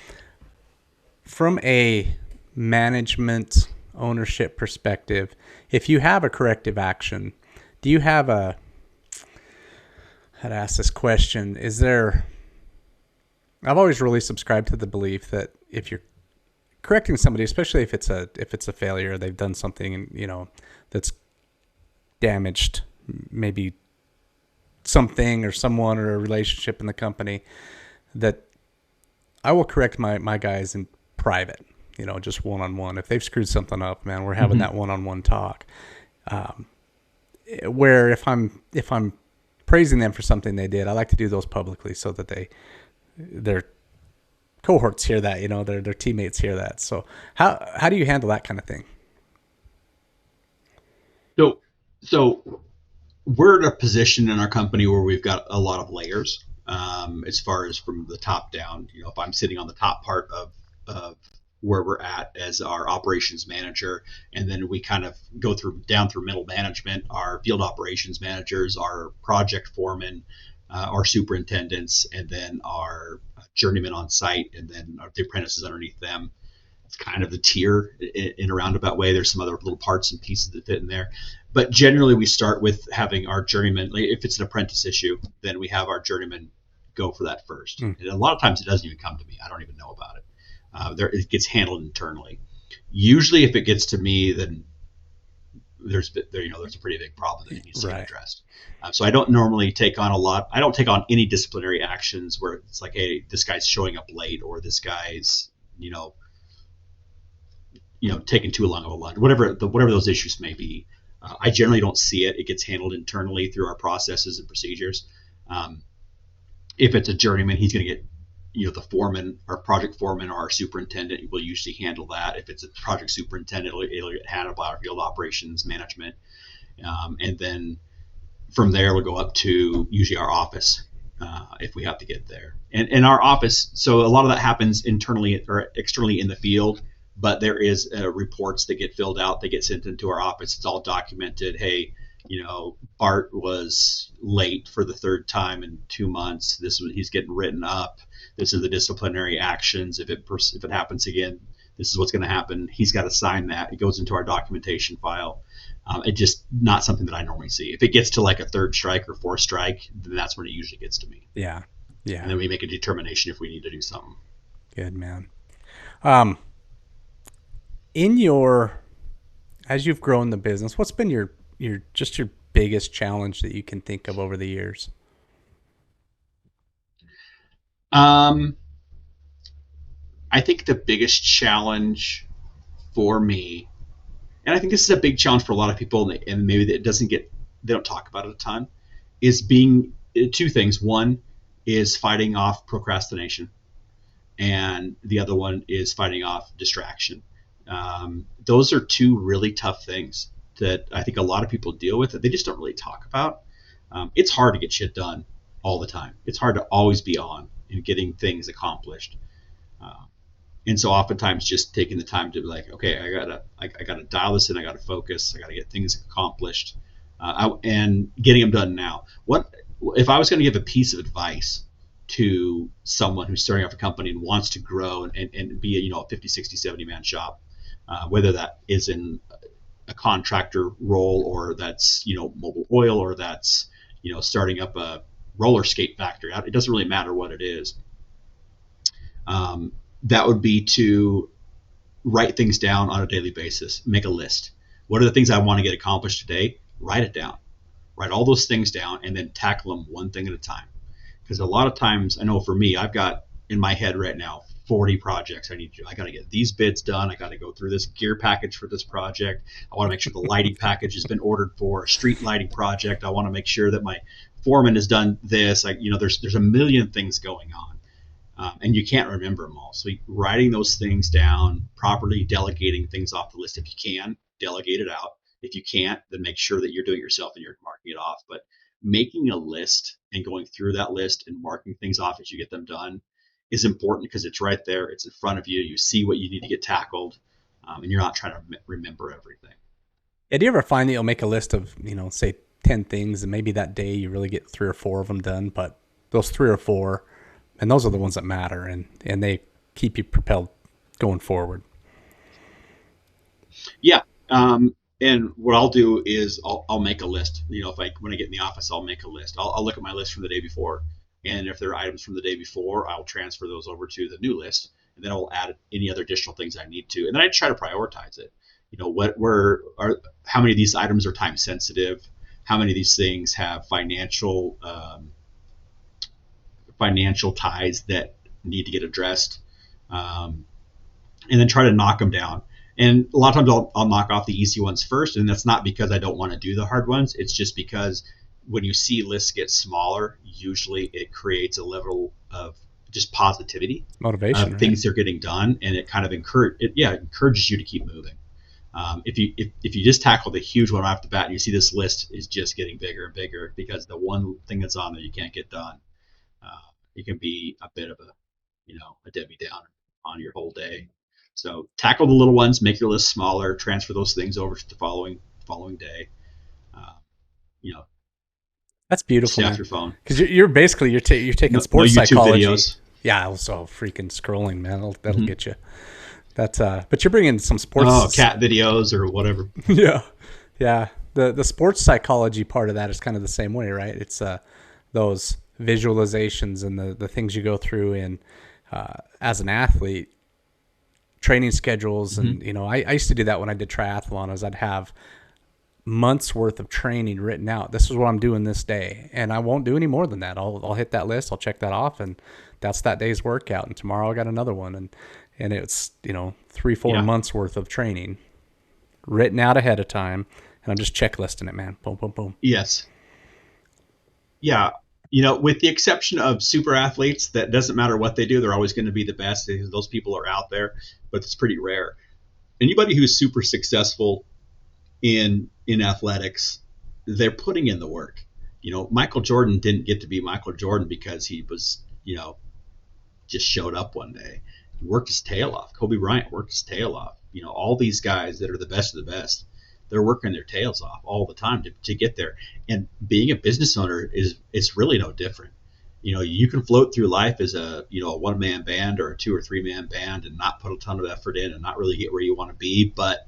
from a management ownership perspective, if you have a corrective action, do you have how to ask this question? I've always really subscribed to the belief that if you're correcting somebody, especially if it's a failure, they've done something, that's damaged maybe something or someone or a relationship in the company, that I will correct my guys in private, just one-on-one. If they've screwed something up, man, we're having that one-on-one talk. Where if I'm praising them for something they did, I like to do those publicly so that their cohorts hear that, their teammates hear that. So how do you handle that kind of thing? So we're in a position in our company where we've got a lot of layers, as far as from the top down. If I'm sitting on the top part of where we're at as our operations manager, and then we kind of go down through middle management, our field operations managers, our project foremen, our superintendents, and then our journeymen on site, and then the apprentices underneath them. It's kind of the tier in a roundabout way. There's some other little parts and pieces that fit in there. But generally, we start with having our journeyman. If it's an apprentice issue, then we have our journeyman go for that first. Mm. And a lot of times it doesn't even come to me. I don't even know about it. It gets handled internally. Usually, if it gets to me, then there's a pretty big problem that needs to get Right. addressed. So I don't normally take on a lot. I don't take on any disciplinary actions where it's like, hey, this guy's showing up late, or this guy's taking too long of a lunch, whatever those issues may be. I generally don't see it. It gets handled internally through our processes and procedures. If it's a journeyman, he's going to get, the foreman, our project foreman, or our superintendent will usually handle that. If it's a project superintendent, it'll get handled by our field operations management. And then from there, we'll go up to usually our office if we have to get there. And our office, so a lot of that happens internally or externally in the field, but there is reports that get filled out, that get sent into our office. It's all documented. Hey, Bart was late for the third time in 2 months. He's getting written up. This is the disciplinary actions. If it happens again, this is what's going to happen. He's got to sign that. It goes into our documentation file. It's just not something that I normally see. If it gets to like a third strike or fourth strike, then that's when it usually gets to me. Yeah. And then we make a determination if we need to do something. Good, man. As you've grown the business, what's been your biggest challenge that you can think of over the years? I think the biggest challenge for me, and I think this is a big challenge for a lot of people, and maybe they don't talk about it a ton, is being two things. One is fighting off procrastination, and the other one is fighting off distraction. Those are two really tough things that I think a lot of people deal with that they just don't really talk about. It's hard to get shit done all the time. It's hard to always be on and getting things accomplished. And so oftentimes just taking the time to be like, okay, I gotta dial this in. I gotta focus. I gotta get things accomplished, and getting them done now. What if I was going to give a piece of advice to someone who's starting off a company and wants to grow and be a 50, 60, 70 man shop, whether that is in a contractor role, or that's mobile oil, or that's starting up a roller skate factory. It doesn't really matter what it is. That would be to write things down on a daily basis. Make a list. What are the things I want to get accomplished today? Write it down. Write all those things down, and then tackle them one thing at a time. Because a lot of times, I know for me, I've got in my head right now 40 projects I need to do. I got to get these bids done. I got to go through this gear package for this project. I want to make sure the lighting package has been ordered for a street lighting project. I want to make sure that my foreman has done this. There's a million things going on. And you can't remember them all. So writing those things down, properly delegating things off the list. If you can, delegate it out. If you can't, then make sure that you're doing it yourself and you're marking it off. But making a list and going through that list and marking things off as you get them done is important, because it's right there. It's in front of you. You see what you need to get tackled, and you're not trying to remember everything. Yeah, do you ever find that you'll make a list of, say 10 things, and maybe that day you really get 3 or 4 of them done, but those 3 or 4, and those are the ones that matter, and they keep you propelled going forward? Yeah. And what I'll do is I'll make a list. When I get in the office, I'll make a list. I'll look at my list from the day before, and if there are items from the day before, I'll transfer those over to the new list, and then I'll add any other additional things I need to, and then I try to prioritize it. How many of these items are time sensitive? How many of these things have financial ties that need to get addressed, and then try to knock them down. And a lot of times I'll knock off the easy ones first, and that's not because I don't want to do the hard ones. It's just because when you see lists get smaller, usually it creates a level of just positivity, Motivation, right? Things are getting done, and it kind of encourages you to keep moving. If you just tackle the huge one right off the bat, and you see this list is just getting bigger and bigger because the one thing that's on there you can't get done, it can be a bit of a Debbie Downer on your whole day. So tackle the little ones, make your list smaller, transfer those things over to the following day. That's beautiful, Stay off man. your phone. Because you're taking sports no YouTube psychology. Videos. Yeah, also freaking scrolling, man. That'll get you. That's but you're bringing some sports. Oh, cat videos or whatever. yeah. The sports psychology part of that is kind of the same way, right? It's those visualizations and the things you go through in as an athlete, training schedules. Mm-hmm. And, I used to do that when I did triathlon, is I'd have months worth of training written out. This is what I'm doing this day, and I won't do any more than that. I'll hit that list, I'll check that off, and that's that day's workout. And tomorrow I got another one, and it's 3-4 Yeah. months worth of training written out ahead of time, and I'm just checklisting it, man. Boom, boom, boom. Yes. Yeah. With the exception of super athletes, that doesn't matter what they do, they're always going to be the best. Those people are out there, but it's pretty rare. Anybody who's super successful in athletics, they're putting in the work. Michael Jordan didn't get to be Michael Jordan because he was, just showed up one day. He worked his tail off. Kobe Bryant worked his tail off. All these guys that are the best of the best, they're working their tails off all the time to get there. And being a business owner it's really no different. You can float through life as a one-man band or a 2 or 3-man band and not put a ton of effort in and not really get where you want to be, but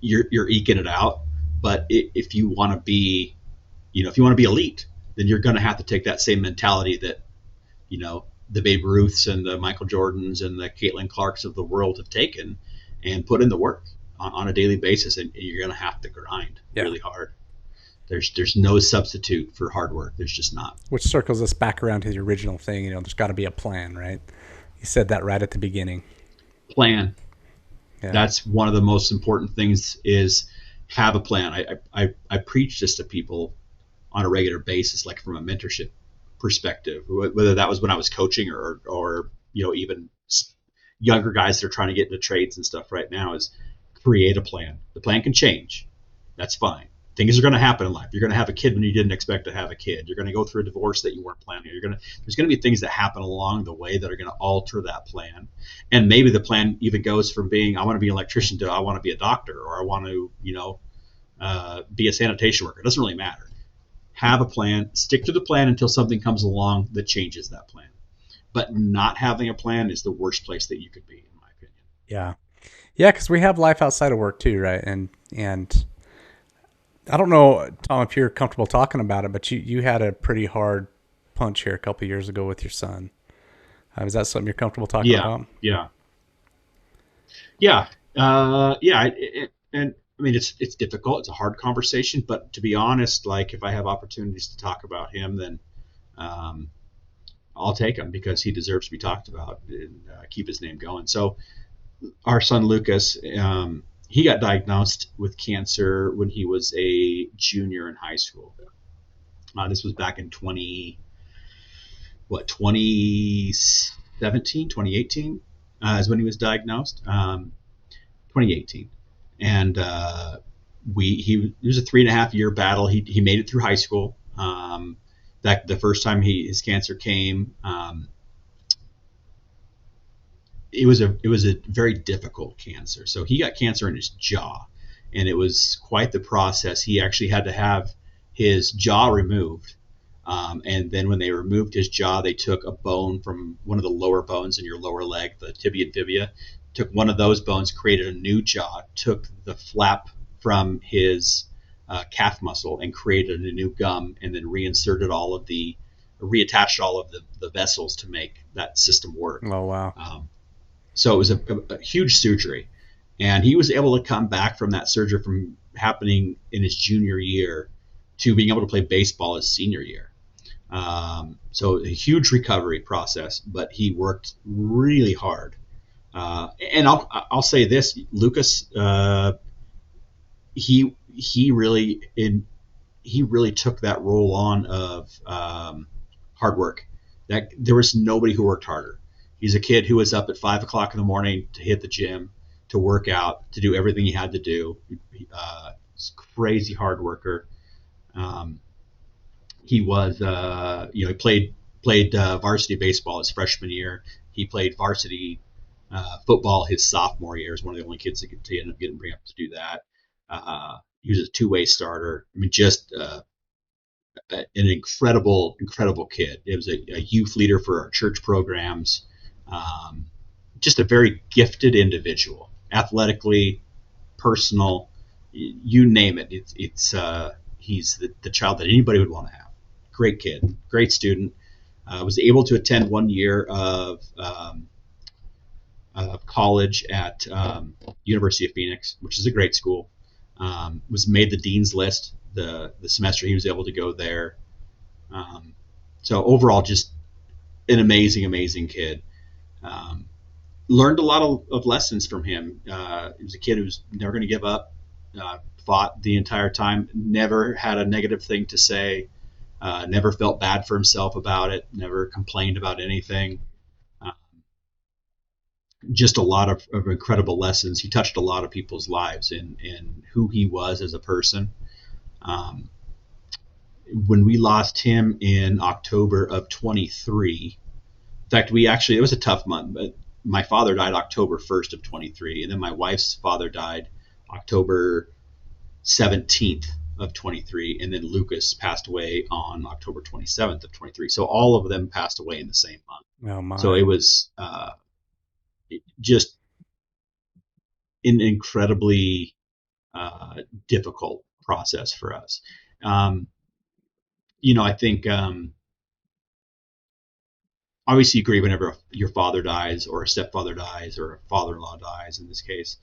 you're eking it out. But if you want to be, if you want to be elite, then you're going to have to take that same mentality that, the Babe Ruths and the Michael Jordans and the Caitlin Clarks of the world have taken and put in the work on a daily basis. And you're going to have to grind really hard. There's no substitute for hard work. There's just not. Which circles us back around to the original thing. There's got to be a plan, right? You said that right at the beginning. Plan. Yeah. That's one of the most important things, is have a plan. I preach this to people on a regular basis, like from a mentorship perspective, whether that was when I was coaching or even younger guys that are trying to get into trades and stuff right now, is create a plan. The plan can change. That's fine. Things are going to happen in life. You're going to have a kid when you didn't expect to have a kid. You're going to go through a divorce that you weren't planning. There's going to be things that happen along the way that are going to alter that plan. And maybe the plan even goes from being, I want to be an electrician, to I want to be a doctor, or I want to, be a sanitation worker. It doesn't really matter. Have a plan, stick to the plan until something comes along that changes that plan. But not having a plan is the worst place that you could be, in my opinion. Yeah. Yeah, because we have life outside of work too, right? And I don't know, Tom, if you're comfortable talking about it, but you had a pretty hard punch here a couple of years ago with your son. Is that something you're comfortable talking about? Yeah. And I mean, it's difficult. It's a hard conversation, but to be honest, like, if I have opportunities to talk about him, then I'll take him, because he deserves to be talked about and keep his name going. So our son Lucas, he got diagnosed with cancer when he was a junior in high school. This was back in 2018 is when he was diagnosed. 2018. And he was a 3.5-year battle. He made it through high school. That the first time his cancer came, it was a very difficult cancer. So he got cancer in his jaw, and it was quite the process. He actually had to have his jaw removed. And then when they removed his jaw, they took a bone from one of the lower bones in your lower leg, the tibia and fibia, took one of those bones, created a new jaw, took the flap from his calf muscle and created a new gum, and then reattached all of the vessels to make that system work. Oh, wow. So it was a huge surgery, and he was able to come back from that surgery, from happening in his junior year, to being able to play baseball his senior year. So a huge recovery process, but he worked really hard. And I'll say this, Lucas, he really took that role on of hard work. That there was nobody who worked harder. He's a kid who was up at 5 o'clock in the morning to hit the gym, to work out, to do everything he had to do. He's a crazy hard worker. He was, he played varsity baseball his freshman year. He played varsity football his sophomore year. Is one of the only kids that could end up getting bring up to do that. He was a two-way starter. I mean, just an incredible kid. It was a youth leader for our church programs. Just a very gifted individual, athletically, personal, you name it. He's the child that anybody would want to have. great kid, great student. Was able to attend 1 year of college at University of Phoenix, which is a great school. Was made the dean's list the semester he was able to go there. So overall, just an amazing kid. Learned a lot of lessons from him. He was a kid who was never going to give up. Fought the entire time. Never had a negative thing to say. Never felt bad for himself about it. Never complained about anything. Uh, just a lot of incredible lessons. He touched a lot of people's lives in who he was as a person. Um, when we lost him in October of 23, in fact, it was a tough month, but my father died October 1st of 23, and then my wife's father died October 17th of 23, and then Lucas passed away on October 27th of 23. So all of them passed away in the same month. Oh So my. it was just an incredibly difficult process for us. Um, I think obviously you grieve whenever your father dies or a stepfather dies or a father-in-law dies in this case,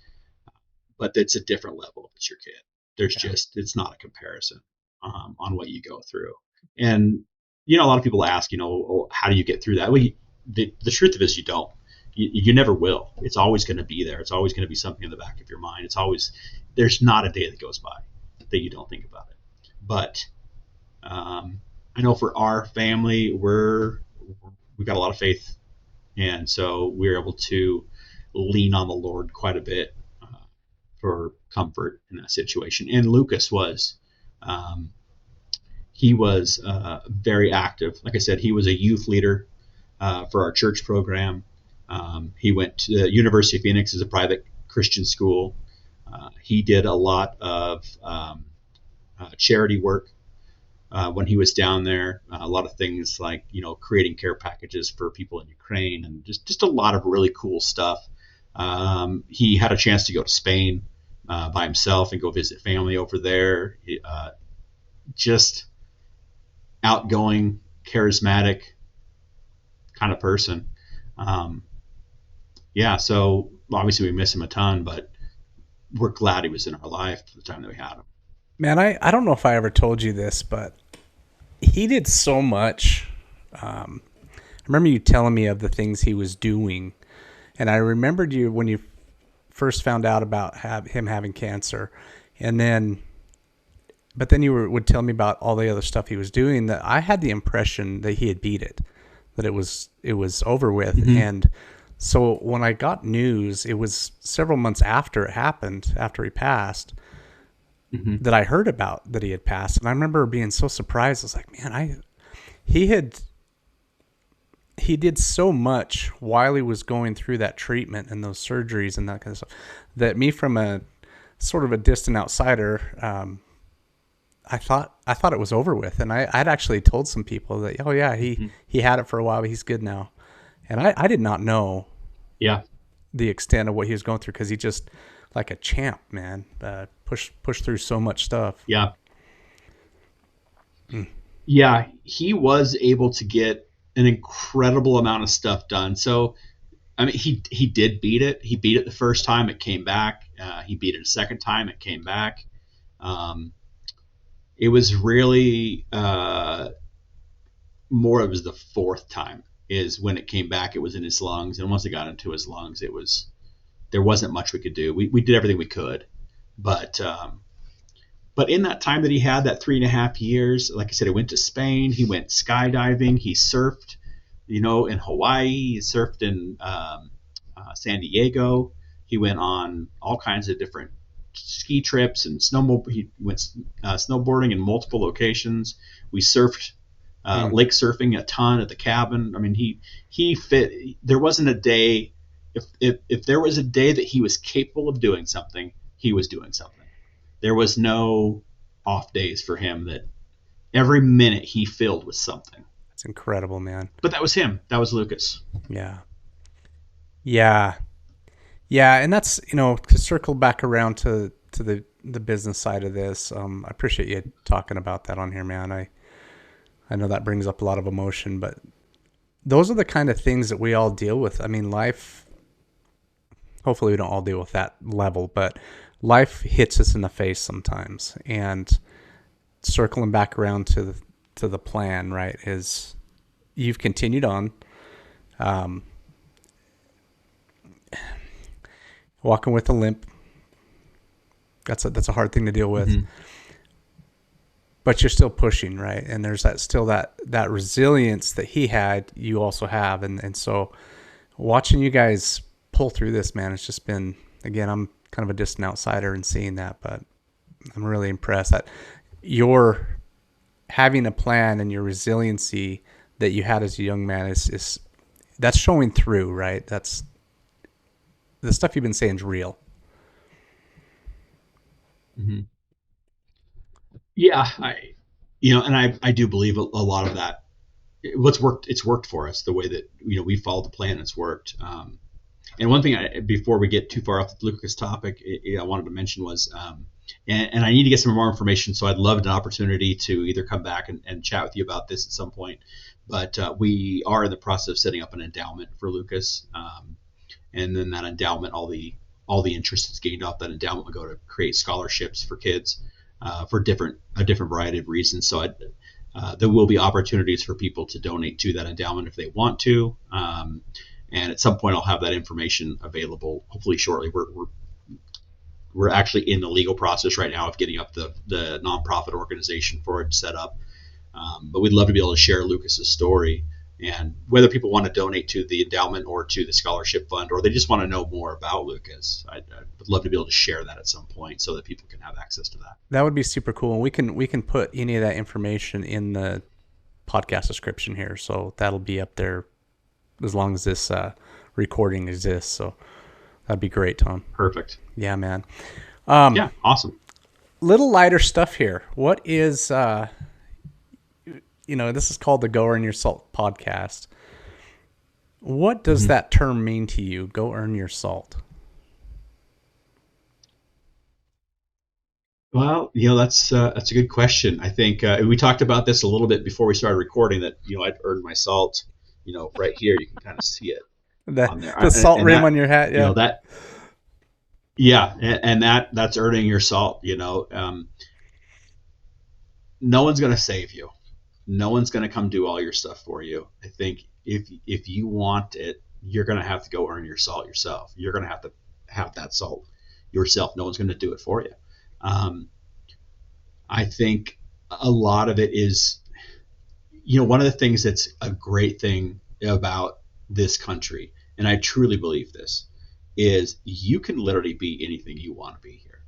but it's a different level if it's your kid. Yeah. It's not a comparison on what you go through. And, a lot of people ask, oh, how do you get through that? Well, the truth of it is you don't. You never will. It's always going to be there. It's always going to be something in the back of your mind. There's not a day that goes by that you don't think about it. But I know for our family, we've got a lot of faith, and so we're able to lean on the Lord quite a bit for comfort in that situation. And Lucas um, he was very active. Like I said, he was a youth leader for our church program. He went to the University of Phoenix as a private Christian school. He did a lot of charity work when he was down there. A lot of things like creating care packages for people in Ukraine, and just a lot of really cool stuff. He had a chance to go to Spain by himself and go visit family over there. Just outgoing, charismatic kind of person. Um, yeah, so obviously we miss him a ton, but we're glad he was in our life for the time that we had him. Man, I don't know if I ever told you this, but he did so much. I remember you telling me of the things he was doing, and I remembered you when you first found out about him having cancer, and then, but then would tell me about all the other stuff he was doing. That I had the impression that he had beat it, that it was over with, Mm-hmm. and so when I got news, it was several months after it happened, after he passed, Mm-hmm. that I heard about that he had passed, and I remember being so surprised. I was like, man, he had he did so much while he was going through that treatment and those surgeries and that kind of stuff that me from a sort of a distant outsider, I thought it was over with, and I'd actually told some people that, oh yeah, Mm-hmm. he had it for a while, but he's good now, and I did not know Yeah, the extent of what he was going through because he just like a champ, man, pushed through so much stuff. yeah, yeah. He was able to get an incredible amount of stuff done. So I mean, he did beat it. He beat it the first time. It came back. He beat it a second time. It came back. Um, it was really more. It was the fourth time is when it came back. It was in his lungs, and once it got into his lungs, there wasn't much we could do. We did everything we could, but in that time that he had, that 3.5 years, like I said, he went to Spain. He went skydiving. He surfed, in Hawaii. He surfed in San Diego. He went on all kinds of different ski trips and snowmobile. He went snowboarding in multiple locations. We surfed Mm. lake surfing a ton at the cabin. I mean, he fit. There wasn't a day. If there was a day that he was capable of doing something, he was doing something. There was no off days for him. That every minute he filled with something. It's incredible, man. But that was him. That was Lucas. Yeah, yeah, yeah, and that's to circle back around to the business side of this. I appreciate you talking about that on here, man. I I know that brings up a lot of emotion, but those are the kind of things that we all deal with. I mean, life, hopefully we don't all deal with that level, but life hits us in the face sometimes. And circling back around to the plan, right, is you've continued on. Walking with a limp, that's a hard thing to deal with. Mm-hmm. But you're still pushing, right? And there's that resilience that he had, you also have. And so watching you guys pull through this, man, it's just been, again, I'm kind of a distant outsider in seeing that, but I'm really impressed that you're having a plan and your resiliency that you had as a young man is that's showing through, right? That's the stuff you've been saying is real. Mm-hmm. Yeah, I do believe a lot of that. It's worked for us the way that we followed the plan. It's worked. And one thing before we get too far off the Lucas topic, I wanted to mention was, and I need to get some more information. So I'd love an opportunity to either come back and chat with you about this at some point. But we are in the process of setting up an endowment for Lucas, and then that endowment, all the interest that's gained off that endowment will go to create scholarships for kids. For a different variety of reasons. So there will be opportunities for people to donate to that endowment if they want to. And at some point, I'll have that information available, hopefully shortly. We're actually in the legal process right now of getting up the nonprofit organization for it set up. But we'd love to be able to share Lucas's story, and whether people want to donate to the endowment or to the scholarship fund, or they just want to know more about Lucas, I'd love to be able to share that at some point so that people can have access to that. That would be super cool. And we can put any of that information in the podcast description here. So that'll be up there as long as this recording exists. So that'd be great, Tom. Perfect. Yeah, man. Yeah, awesome. Little lighter stuff here. What is... this is called the Go Earn Your Salt podcast. What does that term mean to you? Go earn your salt. Well, that's a good question. I think we talked about this a little bit before we started recording. That I'd earned my salt. Right here you can kind of see it on there. The salt rim that, on your hat. Yeah. That. Yeah, and that's earning your salt. No one's going to save you. No one's going to come do all your stuff for you. I think if you want it, you're going to have to go earn your salt yourself. You're going to have that salt yourself. No one's going to do it for you. I think a lot of it is, one of the things that's a great thing about this country, and I truly believe this, is you can literally be anything you want to be here.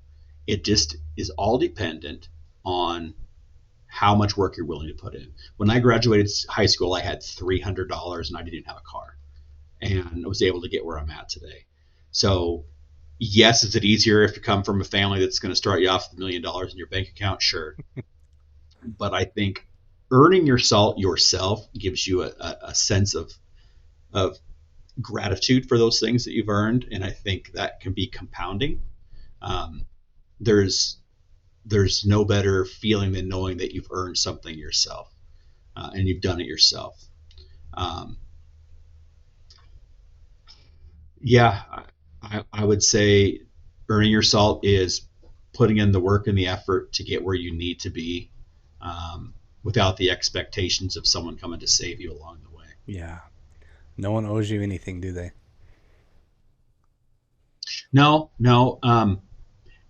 It just is all dependent on how much work you're willing to put in. When I graduated high school, I had $300 and I didn't have a car, and I was able to get where I'm at today. So yes, is it easier if you come from a family that's going to start you off with $1 million in your bank account? Sure. But I think earning your salt yourself gives you a sense of gratitude for those things that you've earned. And I think that can be compounding. There's no better feeling than knowing that you've earned something yourself, and you've done it yourself. I would say earning your salt is putting in the work and the effort to get where you need to be, without the expectations of someone coming to save you along the way. Yeah. No one owes you anything, do they? No. One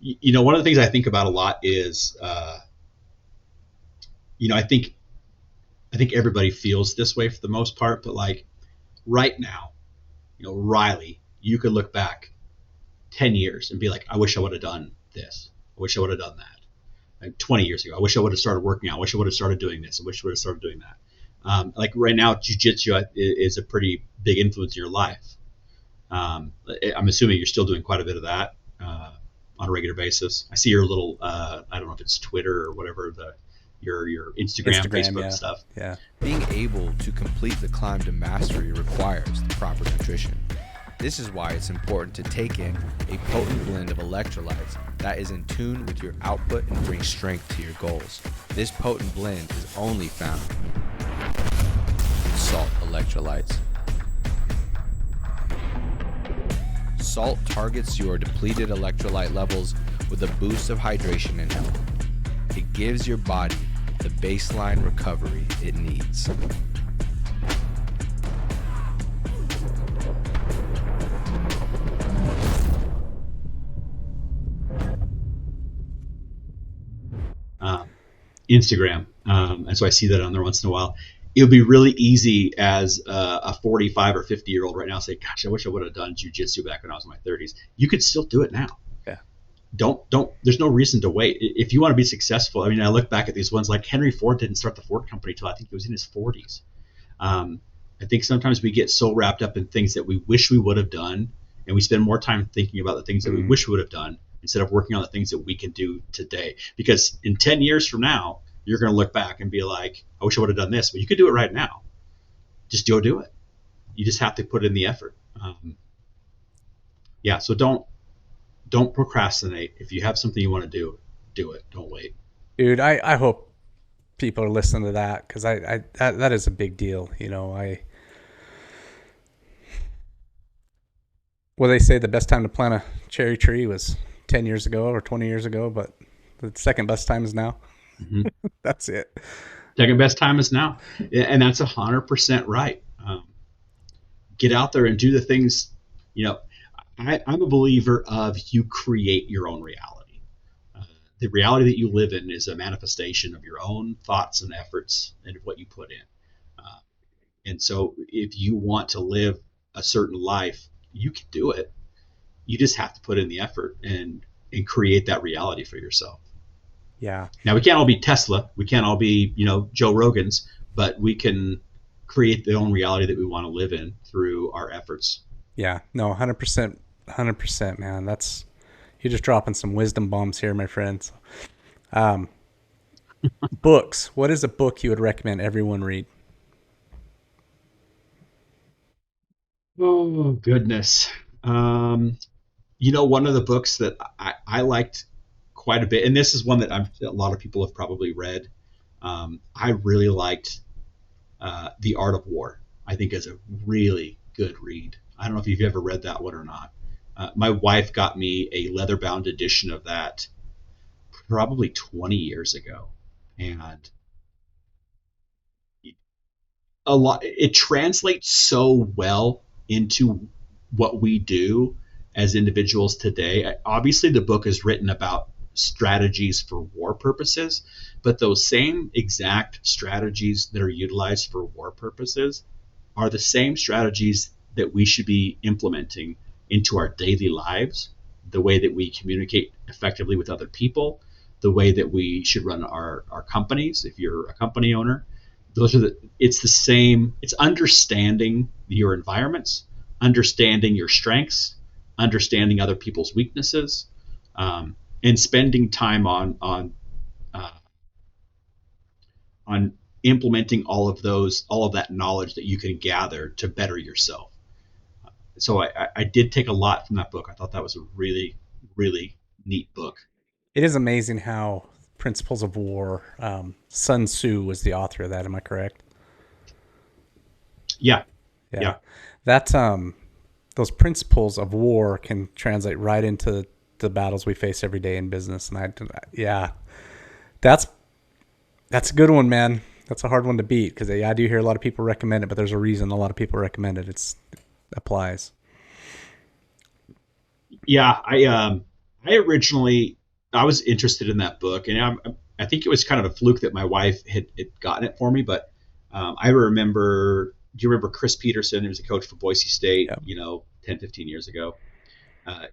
of the things I think about a lot is, I think everybody feels this way for the most part, but like right now, Riley, you could look back 10 years and be like, I wish I would have done this. I wish I would have done that. Like 20 years ago, I wish I would have started working out. I wish I would have started doing this. I wish I would have started doing that. Like right now, jiu-jitsu is a pretty big influence in your life. I'm assuming you're still doing quite a bit of that on a regular basis. I see your little, I don't know if it's Twitter or whatever, your Instagram Facebook stuff. Yeah. Being able to complete the climb to mastery requires the proper nutrition. This is why it's important to take in a potent blend of electrolytes that is in tune with your output and brings strength to your goals. This potent blend is only found salt electrolytes. Salt targets your depleted electrolyte levels with a boost of hydration and health. It gives your body the baseline recovery it needs. Instagram, and so I see that on there once in a while. It would be really easy as a 45 or 50-year-old right now say, "Gosh, I wish I would have done jujitsu back when I was in my 30s." You could still do it now. Yeah. Don't. There's no reason to wait if you want to be successful. I mean, I look back at these ones like Henry Ford didn't start the Ford company till I think he was in his 40s. I think sometimes we get so wrapped up in things that we wish we would have done, and we spend more time thinking about the things that we wish we would have done instead of working on the things that we can do today. Because in 10 years from now, you're going to look back and be like, I wish I would have done this, but you could do it right now. Just go do it. You just have to put in the effort. So don't procrastinate. If you have something you want to do it. Don't wait. Dude, I hope people are listening to that, because that is a big deal. Well, they say the best time to plant a cherry tree was 10 years ago or 20 years ago, but the second best time is now. Mm-hmm. That's it. Second best time is now. And that's 100% right. Get out there and do the things. I'm a believer of you create your own reality. The reality that you live in is a manifestation of your own thoughts and efforts and what you put in. And so if you want to live a certain life, you can do it. You just have to put in the effort and create that reality for yourself. Yeah. Now, we can't all be Tesla. We can't all be, Joe Rogans, but we can create the own reality that we want to live in through our efforts. Yeah. No, 100%, man. You're just dropping some wisdom bombs here, my friends. Books. What is a book you would recommend everyone read? Oh, goodness. One of the books that I liked quite a bit, and this is one that a lot of people have probably read. I really liked The Art of War. I think is a really good read. I don't know if you've ever read that one or not. My wife got me a leather-bound edition of that probably 20 years ago, and it translates so well into what we do as individuals today. Obviously, the book is written about strategies for war purposes, but those same exact strategies that are utilized for war purposes are the same strategies that we should be implementing into our daily lives, the way that we communicate effectively with other people, the way that we should run our companies. If you're a company owner, it's the same. It's understanding your environments, understanding your strengths, understanding other people's weaknesses, and spending time on implementing all of that knowledge that you can gather to better yourself. So I did take a lot from that book. I thought that was a really, really neat book. It is amazing how Principles of War, Sun Tzu was the author of that. Am I correct? Yeah. That those principles of war can translate right into the battles we face every day in business. And that's a good one, man. That's a hard one to beat, because I do hear a lot of people recommend it, but there's a reason a lot of people recommend it. It applies. Yeah, I was interested in that book, and I think it was kind of a fluke that my wife had gotten it for me. But I remember. Do you remember Chris Peterson? He was a coach for Boise State, 10, 15 years ago.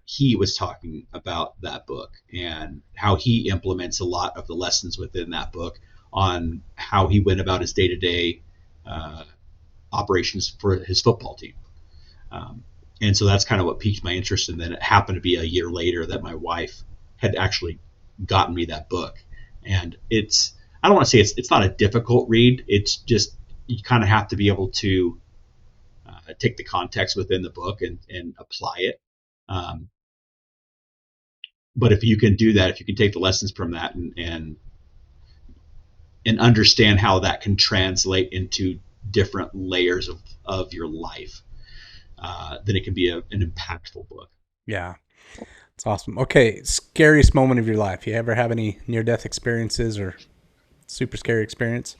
He was talking about that book and how he implements a lot of the lessons within that book on how he went about his day-to-day operations for his football team. And so that's kind of what piqued my interest. And then it happened to be a year later that my wife had actually gotten me that book. And I don't want to say it's not a difficult read. It's just, you kind of have to be able to take the context within the book and apply it. But if you can do that, if you can take the lessons from that and understand how that can translate into different layers of your life, then it can be an impactful book. Yeah. It's awesome. Okay. Scariest moment of your life. You ever have any near-death experiences or super scary experience?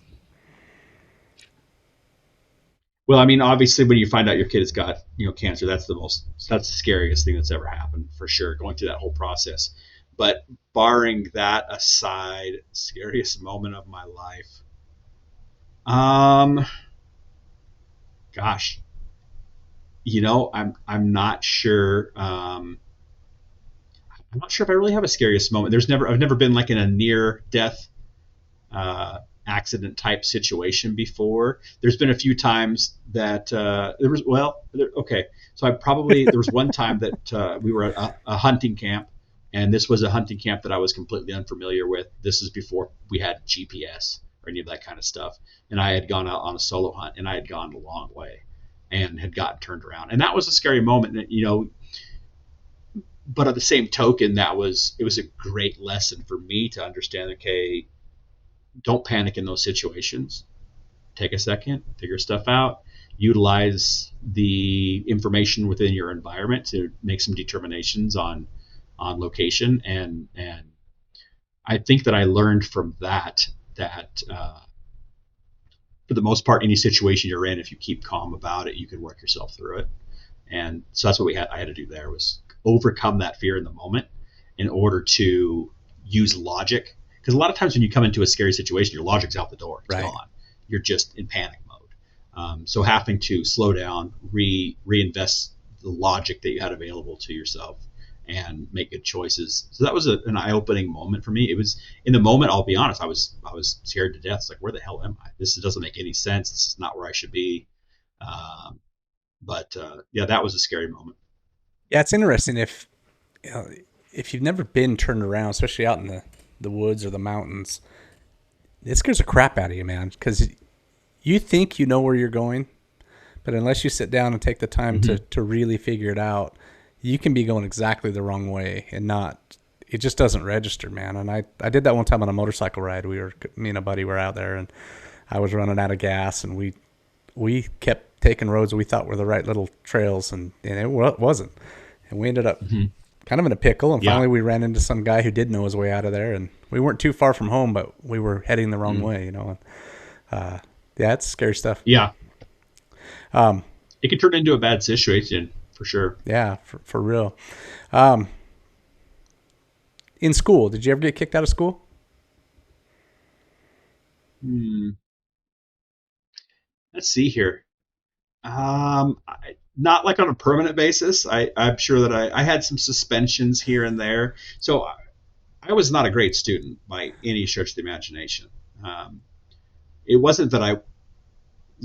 Well, I mean, obviously, when you find out your kid has got cancer, that's the scariest thing that's ever happened for sure. Going through that whole process, but barring that aside, scariest moment of my life. Gosh, I'm not sure. I'm not sure if I really have a scariest moment. I've never been like in a near death accident type situation before. There's been a few times that okay. So there was one time that we were at a hunting camp, and this was a hunting camp that I was completely unfamiliar with. This is before we had GPS or any of that kind of stuff. And I had gone out on a solo hunt, and I had gone a long way and had gotten turned around. And that was a scary moment, but at the same token, it was a great lesson for me to understand, okay, don't panic in those situations. Take a second, figure stuff out, utilize the information within your environment to make some determinations on location. And I think that I learned from that for the most part, any situation you're in, if you keep calm about it, you can work yourself through it. And so that's what I had to do there, was overcome that fear in the moment in order to use logic. Because a lot of times when you come into a scary situation, your logic's out the door. It's gone. You're just in panic mode. So having to slow down, reinvest the logic that you had available to yourself, and make good choices. So that was an eye-opening moment for me. It was, in the moment, I'll be honest, I was scared to death. It's like, where the hell am I? This doesn't make any sense. This is not where I should be. But that was a scary moment. Yeah, it's interesting if you've never been turned around, especially out in the woods or the mountains. It scares the crap out of you, man, because you think you know where you're going, but unless you sit down and take the time to really figure it out, you can be going exactly the wrong way and it just doesn't register, man. And I did that one time on a motorcycle ride. Me and a buddy were out there, and I was running out of gas, and we kept taking roads we thought were the right little trails, and it wasn't. And we ended up kind of in a pickle, and finally we ran into some guy who did know his way out of there, and we weren't too far from home, but we were heading the wrong way, And, it's scary stuff. Yeah. It can turn into a bad situation, for sure. Yeah, for real. In school, did you ever get kicked out of school? Let's see here. Not like on a permanent basis. I'm sure that I had some suspensions here and there. So I was not a great student by any stretch of the imagination. It wasn't that I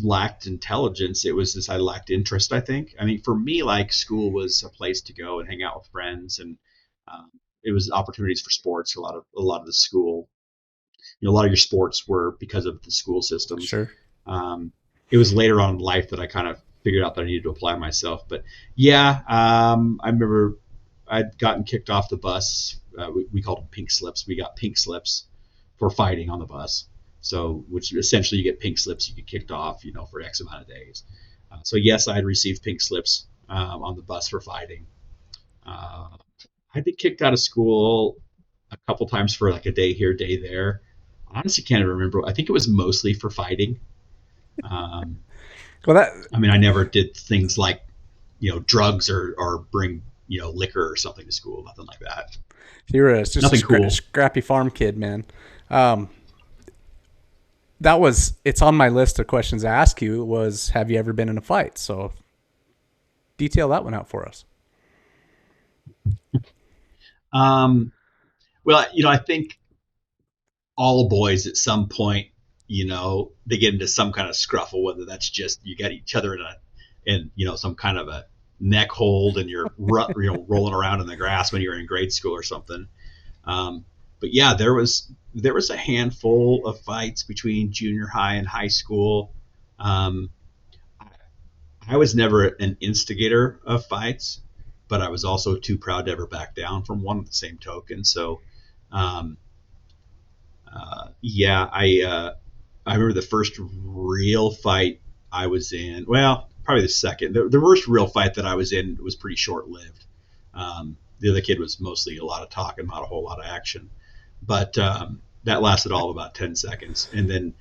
lacked intelligence. It was just I lacked interest, I think. I mean, for me, like, school was a place to go and hang out with friends, and it was opportunities for sports. A lot of the school, a lot of your sports were because of the school systems. Sure. It was later on in life that I kind of figured out that I needed to apply myself. But I remember I'd gotten kicked off the bus. We called them pink slips. We got pink slips for fighting on the bus. So, which essentially you get pink slips, you get kicked off, for X amount of days. So yes, I had received pink slips on the bus for fighting. I'd been kicked out of school a couple times for like a day here, day there. I honestly can't even remember. I think it was mostly for fighting. I never did things like, drugs or bring, liquor or something to school. Nothing like that. You're just nothing cool. Scrappy farm kid, man. It's on my list of questions to ask you was, have you ever been in a fight? So detail that one out for us. Well, I think all boys at some point, they get into some kind of scruffle, whether that's just you got each other in some kind of a neck hold, and you're rolling around in the grass when you're in grade school or something. But yeah, there was a handful of fights between junior high and high school. I was never an instigator of fights, but I was also too proud to ever back down from one at the same token. So, I remember the first real fight I was in, well, probably the second. The first real fight that I was in was pretty short lived. The other kid was mostly a lot of talking, not a whole lot of action. But that lasted all of about 10 seconds. And then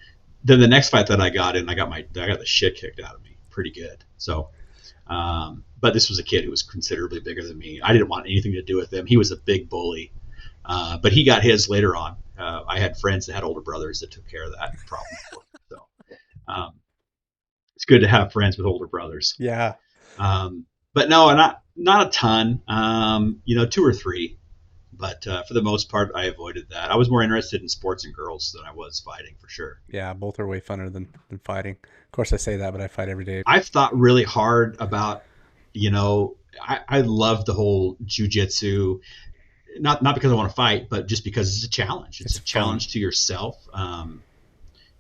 the next fight that I got in, I got the shit kicked out of me pretty good. So, but this was a kid who was considerably bigger than me. I didn't want anything to do with him. He was a big bully. But he got his later on. I had friends that had older brothers that took care of that problem. So it's good to have friends with older brothers. Yeah. But no, not a ton. 2 or 3. But for the most part, I avoided that. I was more interested in sports and girls than I was fighting, for sure. Yeah, both are way funner than fighting. Of course, I say that, but I fight every day. I've thought really hard about, I love the whole jiu-jitsu. Not because I want to fight, but just because it's a challenge. It's a challenge to yourself.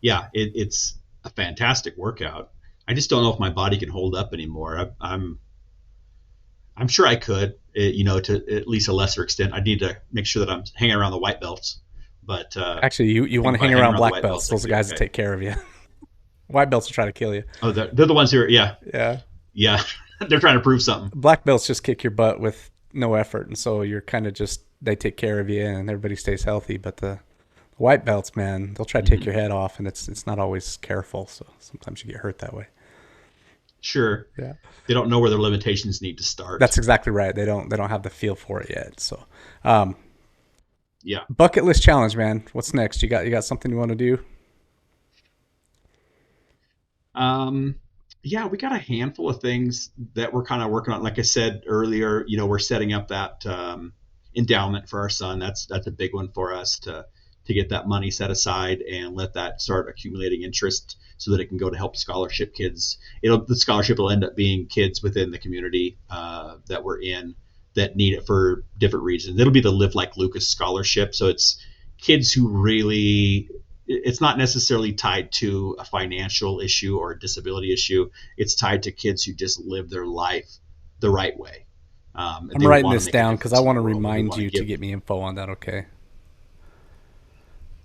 It's a fantastic workout. I just don't know if my body can hold up anymore. I'm sure I could, to at least a lesser extent. I need to make sure that I'm hanging around the white belts. But actually, you want to hang around black belts. Those are guys that take care of you. White belts will try to kill you. Oh, they're the ones who are, yeah. They're trying to prove something. Black belts just kick your butt with no effort, and so you're kind of just, they take care of you and everybody stays healthy. But the white belts, man, they'll try to take your head off, and it's not always careful, so sometimes you get hurt that way. Sure. Yeah. They don't know where their limitations need to start. That's exactly right. They don't have the feel for it yet. So yeah. Bucket list challenge, man. What's next? You got something you want to do? Yeah, we got a handful of things that we're kind of working on. Like I said earlier, we're setting up that endowment for our son. That's a big one for us to get that money set aside and let that start accumulating interest so that it can go to help scholarship kids. The scholarship will end up being kids within the community that we're in that need it for different reasons. It'll be the Live Like Lucas scholarship. So it's kids who really, it's not necessarily tied to a financial issue or a disability issue. It's tied to kids who just live their life the right way. I'm writing this down because I want to remind you to get me info on that, okay?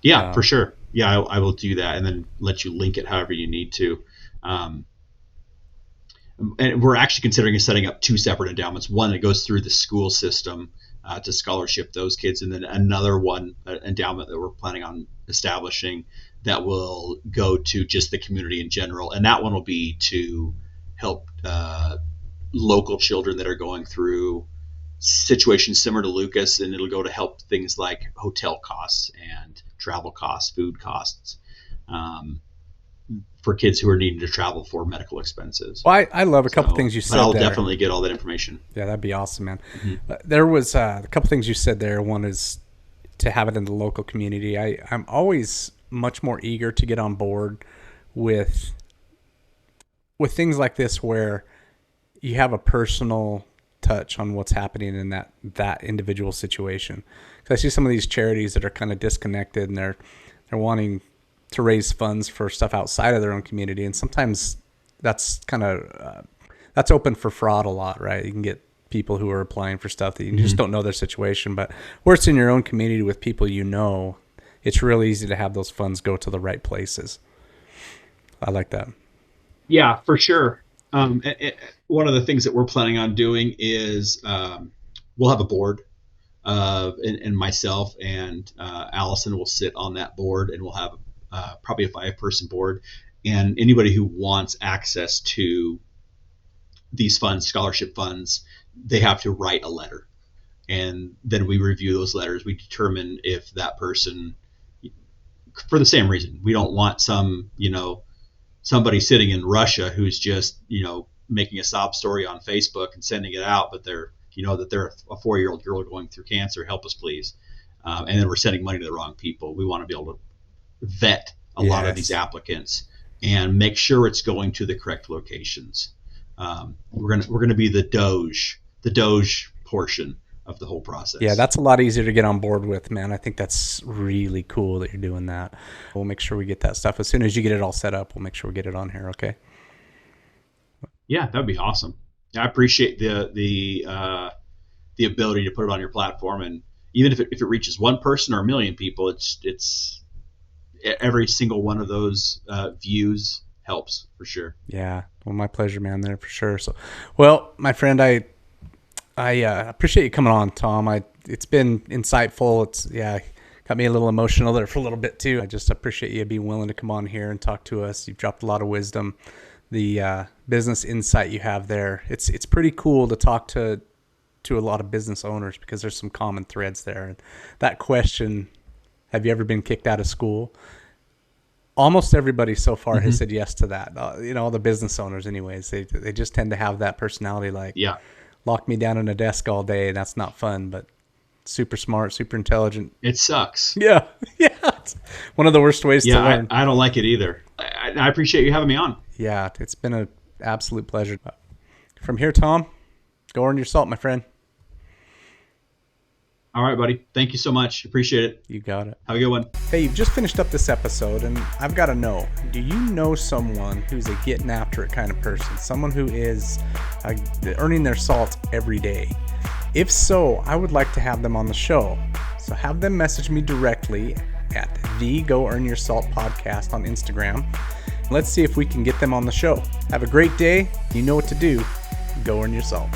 Yeah, for sure. Yeah, I will do that and then let you link it however you need to. And we're actually considering setting up 2 separate endowments. One that goes through the school system to scholarship those kids, and then another one, endowment that we're planning on establishing that will go to just the community in general. And that one will be to help local children that are going through situations similar to Lucas, and it'll go to help things like hotel costs and travel costs, food costs, for kids who are needing to travel for medical expenses. Well, I love a couple things you said. I'll definitely get all that information. Yeah, that'd be awesome, man. Mm-hmm. There was a couple things you said there. One is to have it in the local community. I'm always much more eager to get on board with things like this where you have a personal touch on what's happening in that individual situation. Because I see some of these charities that are kind of disconnected and they're wanting to raise funds for stuff outside of their own community, and sometimes that's kind of that's open for fraud a lot, right? You can get people who are applying for stuff that you just don't know their situation, but where it's in your own community with people it's really easy to have those funds go to the right places. I like that. Yeah, for sure. One of the things that we're planning on doing is we'll have a board, and myself and Allison will sit on that board, and we'll have probably a 5-person board. And anybody who wants access to these funds, scholarship funds, they have to write a letter. And then we review those letters. We determine if that person, for the same reason, we don't want somebody sitting in Russia who's just, making a sob story on Facebook and sending it out, but they're a 4-year-old girl going through cancer, help us please. And then we're sending money to the wrong people. We want to be able to vet a lot of these applicants and make sure it's going to the correct locations. We're gonna be the Doge portion of the whole process. Yeah, that's a lot easier to get on board with, man. I think that's really cool that you're doing that. We'll make sure we get that stuff as soon as you get it all set up. We'll make sure we get it on here. Okay. Yeah, that'd be awesome. I appreciate the ability to put it on your platform, and even if it reaches one person or a million people, it's every single one of those views helps for sure. Yeah. Well, my pleasure, man, there for sure. So, well, my friend, I appreciate you coming on, Tom. It's been insightful. Got me a little emotional there for a little bit too. I just appreciate you being willing to come on here and talk to us. You've dropped a lot of wisdom. The business insight you have there, it's pretty cool to talk to a lot of business owners because there's some common threads there. And that question, have you ever been kicked out of school? Almost everybody so far has said yes to that. All the business owners anyways, they just tend to have that personality like, lock me down in a desk all day. That's not fun, but super smart, super intelligent. It sucks. Yeah. It's one of the worst ways to learn. I don't like it either. I appreciate you having me on. Yeah, it's been an absolute pleasure. From here, Tom, go earn your salt, my friend. All right, buddy. Thank you so much. Appreciate it. You got it. Have a good one. Hey, you've just finished up this episode, and I've got to know, do you know someone who's a getting after it kind of person? Someone who is earning their salt every day? If so, I would like to have them on the show. So have them message me directly at the Go Earn Your Salt podcast on Instagram. Let's see if we can get them on the show. Have a great day. You know what to do. Go earn your salt.